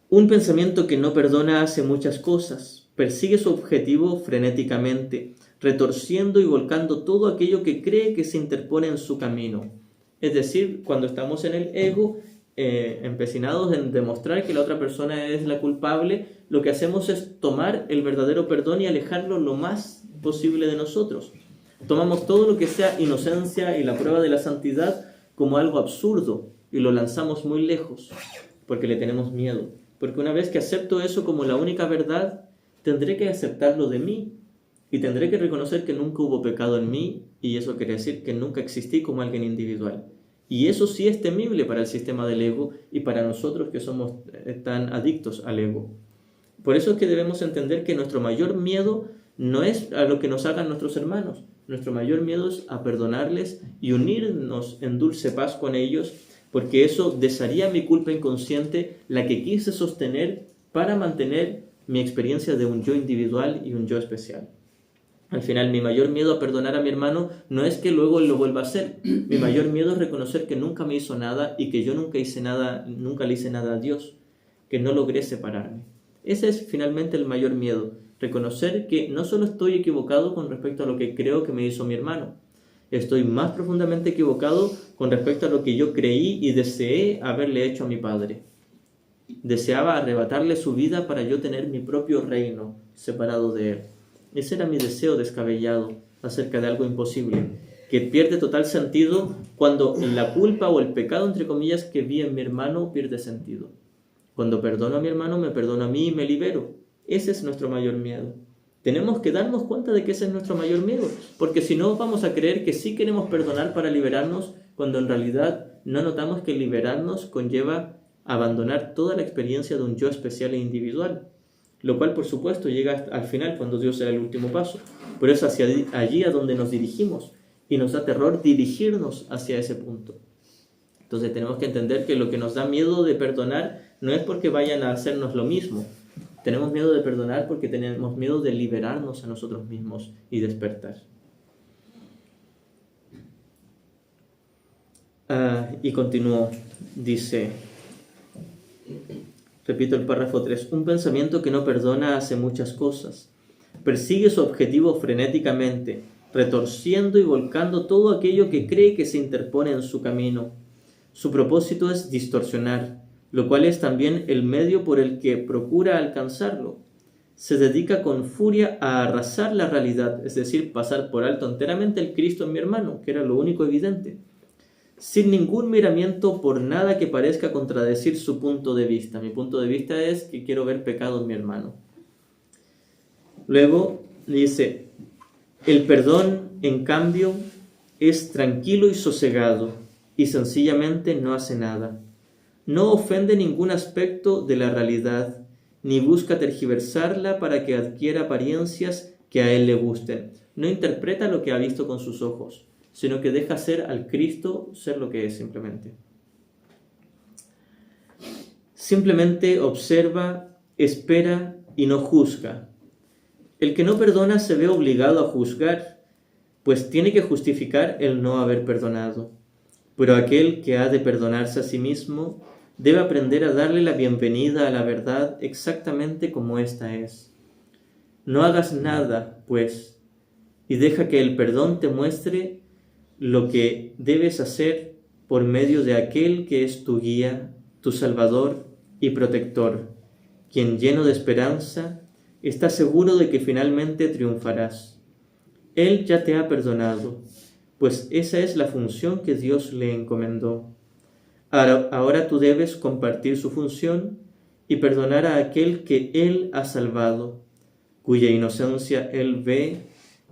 Un pensamiento que no perdona hace muchas cosas, persigue su objetivo frenéticamente, retorciendo y volcando todo aquello que cree que se interpone en su camino. Es decir, cuando estamos en el ego, empecinados en demostrar que la otra persona es la culpable, lo que hacemos es tomar el verdadero perdón y alejarlo lo más posible de nosotros. Tomamos todo lo que sea inocencia y la prueba de la santidad como algo absurdo y lo lanzamos muy lejos porque le tenemos miedo. Porque una vez que acepto eso como la única verdad, tendré que aceptarlo de mí y tendré que reconocer que nunca hubo pecado en mí y eso quiere decir que nunca existí como alguien individual. Y eso sí es temible para el sistema del ego y para nosotros que somos tan adictos al ego. Por eso es que debemos entender que nuestro mayor miedo no es a lo que nos hagan nuestros hermanos. Nuestro mayor miedo es a perdonarles y unirnos en dulce paz con ellos, porque eso desharía mi culpa inconsciente, la que quise sostener para mantener mi experiencia de un yo individual y un yo especial. Al final, mi mayor miedo a perdonar a mi hermano no es que luego él lo vuelva a hacer. Mi mayor miedo es reconocer que nunca me hizo nada y que yo nunca le hice nada a Dios, que no logré separarme. Ese es finalmente el mayor miedo, reconocer que no solo estoy equivocado con respecto a lo que creo que me hizo mi hermano, estoy más profundamente equivocado con respecto a lo que yo creí y deseé haberle hecho a mi padre. Deseaba arrebatarle su vida para yo tener mi propio reino separado de él. Ese era mi deseo descabellado acerca de algo imposible, que pierde total sentido cuando la culpa o el pecado, entre comillas, que vi en mi hermano pierde sentido. Cuando perdono a mi hermano, me perdono a mí y me libero. Ese es nuestro mayor miedo. Tenemos que darnos cuenta de que ese es nuestro mayor miedo, porque si no vamos a creer que sí queremos perdonar para liberarnos, cuando en realidad no notamos que liberarnos conlleva abandonar toda la experiencia de un yo especial e individual, lo cual por supuesto llega al final cuando Dios será el último paso, pero es hacia allí a donde nos dirigimos y nos da terror dirigirnos hacia ese punto. Entonces tenemos que entender que lo que nos da miedo de perdonar no es porque vayan a hacernos lo mismo. Tenemos miedo de perdonar porque tenemos miedo de liberarnos a nosotros mismos y despertar. Y continúo, dice, repito el párrafo 3, un pensamiento que no perdona hace muchas cosas, persigue su objetivo frenéticamente, retorciendo y volcando todo aquello que cree que se interpone en su camino. Su propósito es distorsionar, lo cual es también el medio por el que procura alcanzarlo. Se dedica con furia a arrasar la realidad, es decir, pasar por alto enteramente el Cristo en mi hermano, que era lo único evidente, sin ningún miramiento por nada que parezca contradecir su punto de vista. Mi punto de vista es que quiero ver pecado en mi hermano. Luego dice, el perdón, en cambio, es tranquilo y sosegado, y sencillamente no hace nada. No ofende ningún aspecto de la realidad, ni busca tergiversarla para que adquiera apariencias que a él le gusten. No interpreta lo que ha visto con sus ojos, sino que deja ser al Cristo ser lo que es simplemente. Simplemente observa, espera y no juzga. El que no perdona se ve obligado a juzgar, pues tiene que justificar el no haber perdonado. Pero aquel que ha de perdonarse a sí mismo debe aprender a darle la bienvenida a la verdad exactamente como ésta es. No hagas nada, pues, y deja que el perdón te muestre lo que debes hacer por medio de aquel que es tu guía, tu salvador y protector, quien lleno de esperanza está seguro de que finalmente triunfarás. Él ya te ha perdonado, pues esa es la función que Dios le encomendó. Ahora tú debes compartir su función y perdonar a aquel que Él ha salvado, cuya inocencia Él ve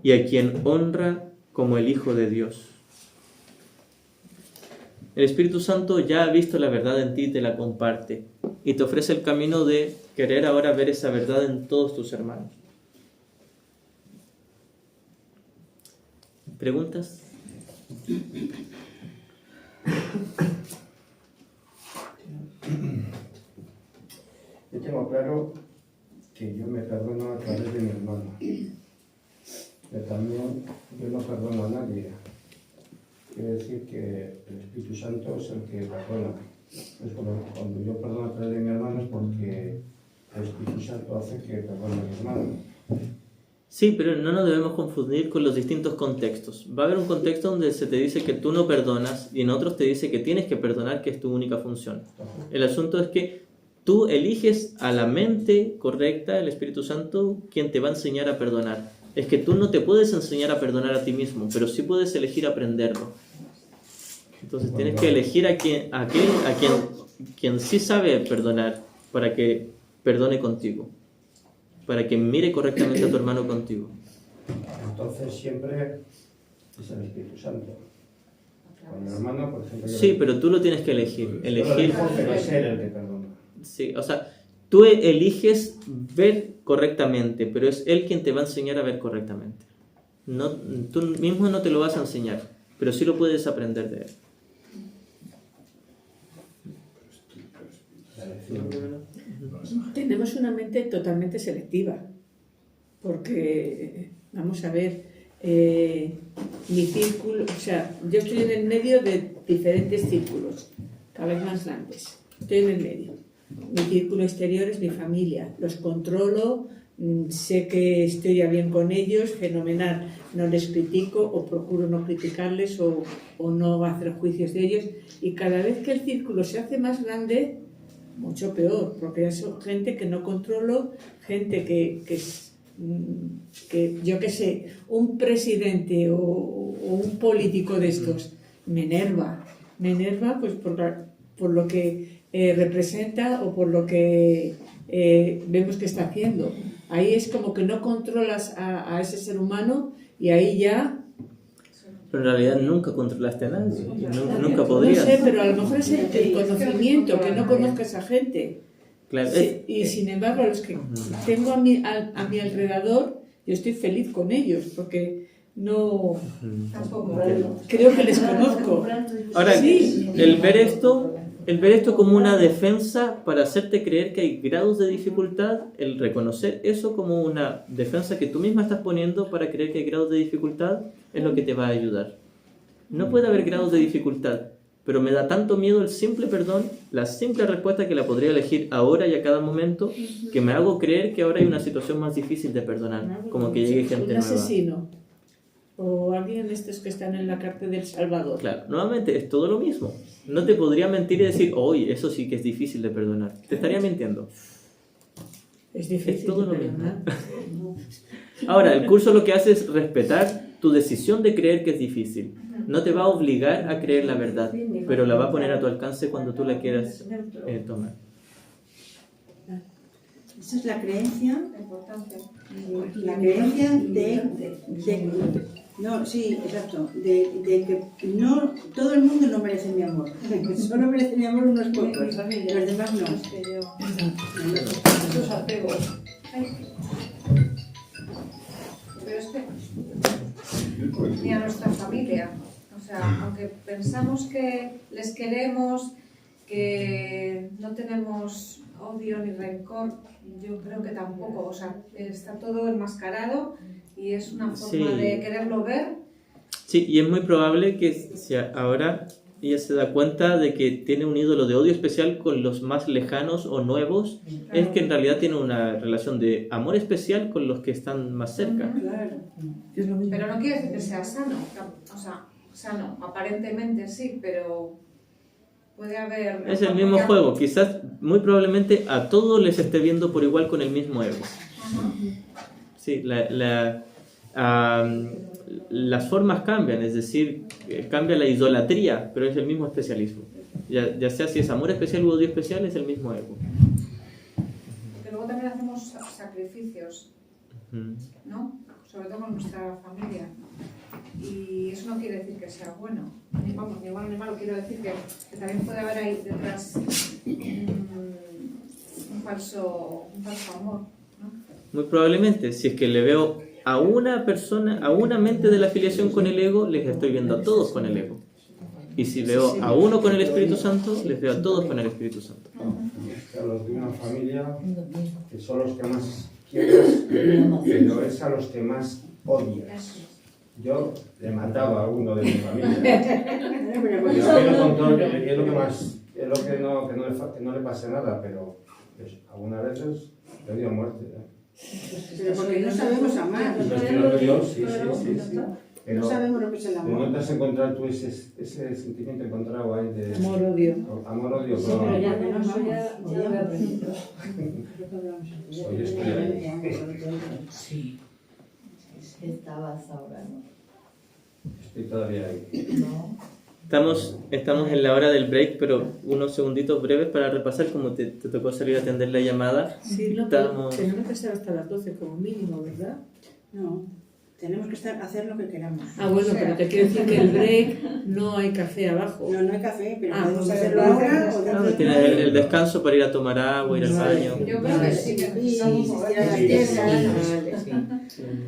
y a quien honra como el Hijo de Dios. El Espíritu Santo ya ha visto la verdad en ti y te la comparte, y te ofrece el camino de querer ahora ver esa verdad en todos tus hermanos. ¿Preguntas? Yo tengo claro que yo me perdono a través de mi hermano, pero también yo no perdono a nadie. Quiere decir que el Espíritu Santo es el que perdona. Es cuando yo perdono a través de mi hermano es porque el Espíritu Santo hace que perdone a mi hermano. Sí, pero no nos debemos confundir con los distintos contextos. Va a haber un contexto donde se te dice que tú no perdonas y en otros te dice que tienes que perdonar, que es tu única función. El asunto es que tú eliges a la mente correcta, el Espíritu Santo, quien te va a enseñar a perdonar. Es que tú no te puedes enseñar a perdonar a ti mismo, pero sí puedes elegir aprenderlo. Entonces tienes que elegir a quien sí sabe perdonar para que perdone contigo, para que mire correctamente a tu hermano contigo. Entonces siempre es el Espíritu Santo. Con mi hermano, por ejemplo... Sí, pero tú lo tienes que elegir. Pero es él el que perdona. Sí, o sea, tú eliges ver correctamente, pero es él quien te va a enseñar a ver correctamente. No, tú mismo no te lo vas a enseñar, pero sí lo puedes aprender de él. Tenemos una mente totalmente selectiva, porque, vamos a ver, mi círculo, o sea, yo estoy en el medio de diferentes círculos, cada vez más grandes, estoy en el medio. Mi círculo exterior es mi familia, los controlo, sé que estoy ya bien con ellos, fenomenal, no les critico o procuro no criticarles o no hacer juicios de ellos, y cada vez que el círculo se hace más grande, mucho peor, porque son gente que no controlo, gente que yo qué sé, un presidente o un político de estos me enerva pues por lo que representa o por lo que vemos que está haciendo. Ahí es como que no controlas a ese ser humano y ahí ya... Pero en realidad nunca controlaste a nadie, nunca podrías. No sé, pero a lo mejor es el conocimiento, que no conozca a esa gente. Claro, Sí, y sin embargo, los que tengo a mi alrededor, yo estoy feliz con ellos, porque no... Tampoco. Creo que les conozco. Ahora, Sí. el ver esto como una defensa para hacerte creer que hay grados de dificultad, el reconocer eso como una defensa que tú misma estás poniendo para creer que hay grados de dificultad, es lo que te va a ayudar. No puede haber grados de dificultad, pero me da tanto miedo el simple perdón, la simple respuesta que la podría elegir ahora y a cada momento, que me hago creer que ahora hay una situación más difícil de perdonar, como que llegue gente Un nueva. asesino o alguien de estos que están en la cárcel del Salvador. Claro, nuevamente es todo lo mismo. No te podría mentir y decir, oye, eso sí que es difícil de perdonar. Te estaría mintiendo. Es difícil Es todo de lo mismo. perdonar. Ahora, el curso lo que hace es respetar tu decisión de creer que es difícil. No te va a obligar a creer la verdad, pero la va a poner a tu alcance cuando tú la quieras tomar. Esa es la creencia, Importante. la creencia no, sí, exacto, de que no, todo el mundo no merece mi amor. Solo merece mi amor unos pocos, los demás no. Es que yo... Esos apegos. Ay. Pero es que ni a nuestra familia, o sea, aunque pensamos que les queremos, que no tenemos odio ni rencor, yo creo que tampoco, o sea, está todo enmascarado y es una forma Sí. de quererlo ver. Sí, y es muy probable que si ahora ella se da cuenta de que tiene un ídolo de odio especial con los más lejanos o nuevos, es que en realidad tiene una relación de amor especial con los que están más cerca. Claro. Es lo mismo. Pero no quiere decir que sea sano, o sea, sano, aparentemente sí, pero puede haber... Es el mismo juego, quizás muy probablemente a todos les esté viendo por igual con el mismo ego. Sí, las formas cambian, es decir, cambia la idolatría, pero es el mismo especialismo. Ya sea si es amor especial u odio especial, es el mismo ego. Porque luego también hacemos sacrificios, ¿no? Sobre todo con nuestra familia. Y eso no quiere decir que sea bueno. Vamos, ni bueno ni malo, quiero decir que también puede haber ahí detrás un falso amor, ¿no? Muy probablemente, si es que le veo a una persona, a una mente de la afiliación con el ego, les estoy viendo a todos con el ego. Y si veo a uno con el Espíritu Santo, les veo a todos con el Espíritu Santo. A los de una familia, que son los que más quieres, pero es a los que más odias. Yo le mataba a uno de mi familia. Y yo quiero control, es lo que más, es lo que no le pase nada, pero pues, algunas veces le odio a muerte. Pero porque no sabemos amar. Lo estoy dando Dios, sí. Pero, No sabemos lo que es el pero no amor. te has encontrado tú ese sentimiento encontrado ahí de Amor-odio. amor-odio. Sí, pero ya no, eso ya lo he aprendido. Creo que hablamos antes. Soy estudiante. Sí. Estabas ahora, ¿no? Estoy todavía ahí. No. Estamos en la hora del break, pero unos segunditos breves para repasar, como te tocó salir a atender la llamada. Sí, no, pero Estamos- tenemos que estar hasta las 12 como mínimo, ¿verdad? No, tenemos que hacer lo que queramos. Ah, bueno, pero te quiero decir que el break no hay café abajo. No hay café, pero Ah, podemos pues hacerlo vale. ahora o Claro, dentro tienes el descanso para ir a tomar agua, ir al Vale. baño. Yo creo que sí, que necesitamos mover las Sí. piezas.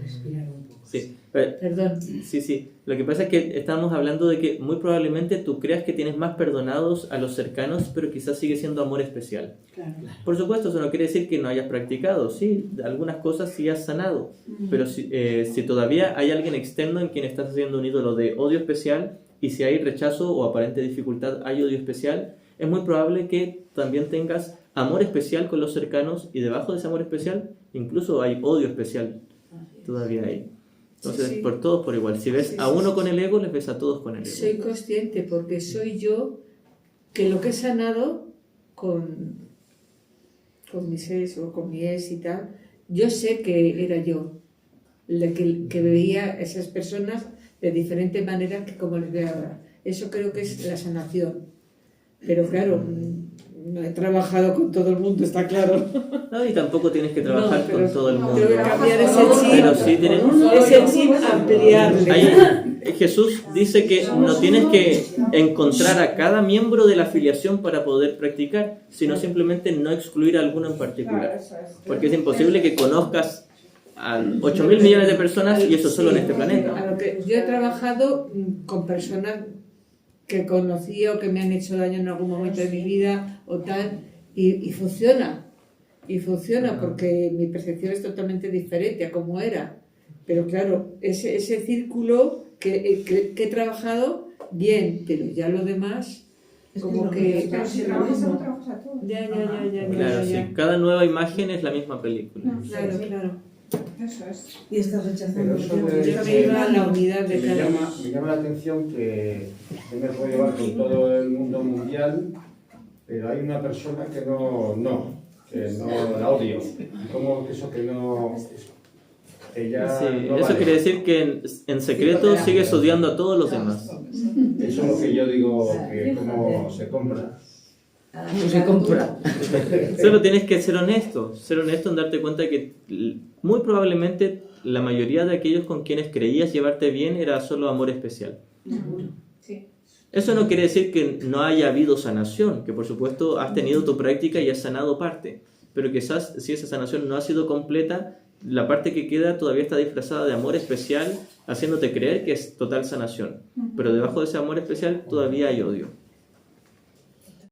Respirar un poco. Sí, Perdón. sí. Lo que pasa es que estamos hablando de que muy probablemente tú creas que tienes más perdonados a los cercanos, pero quizás sigue siendo amor especial. Claro. Por supuesto, eso no quiere decir que no hayas practicado. Sí, algunas cosas sí has sanado. Pero si todavía hay alguien externo en quien estás haciendo un ídolo de odio especial, y si hay rechazo o aparente dificultad, hay odio especial, es muy probable que también tengas amor especial con los cercanos, y debajo de ese amor especial incluso hay odio especial todavía ahí. Entonces, Sí. por todos por igual. Si ves Sí, a sí, uno sí. con el ego, les ves a todos con el ego. Soy consciente porque soy yo que lo que he sanado con mi ex o con mi ex y tal, yo sé que era yo, la que veía a esas personas de diferente manera que como les veo ahora. Eso creo que es la sanación. Pero claro, no he trabajado con todo el mundo, está claro. No, y tampoco tienes que trabajar No, pero con todo el mundo. tengo que cambiar ese Pero chip. sí tienes... Ese chip ampliarle. Ahí, Jesús dice que no tienes que encontrar a cada miembro de la afiliación para poder practicar, sino simplemente no excluir a alguno en particular. Porque es imposible que conozcas a 8.000 millones de personas y eso solo en este A planeta. lo que yo he trabajado con personas que conocí o que me han hecho daño en algún momento de mi vida o tal, y funciona. Y funciona porque mi percepción es totalmente diferente a como era. Pero claro, ese círculo que he trabajado, bien, pero ya lo demás, como que... Pero si trabajas en otra cosa tú. Ya. Claro, sí. Cada nueva imagen es la misma película. Claro. Eso es. Y estás rechazando. Pero eso de- Yo me iba a la unidad de Me cada... llama la atención que yo me puedo llevar con todo el mundo mundial, pero hay una persona que no la odio. ¿Cómo que eso que no? Ella Sí, no eso vale? quiere decir que en secreto sigues odiando a todos los demás. Eso es lo que yo digo, que cómo se compra. No se compra. Solo tienes que ser honesto en darte cuenta que muy probablemente la mayoría de aquellos con quienes creías llevarte bien era solo amor especial. Sí. Eso no quiere decir que no haya habido sanación, que por supuesto has tenido tu práctica y has sanado parte, pero quizás si esa sanación no ha sido completa, la parte que queda todavía está disfrazada de amor especial, haciéndote creer que es total sanación, pero debajo de ese amor especial todavía hay odio.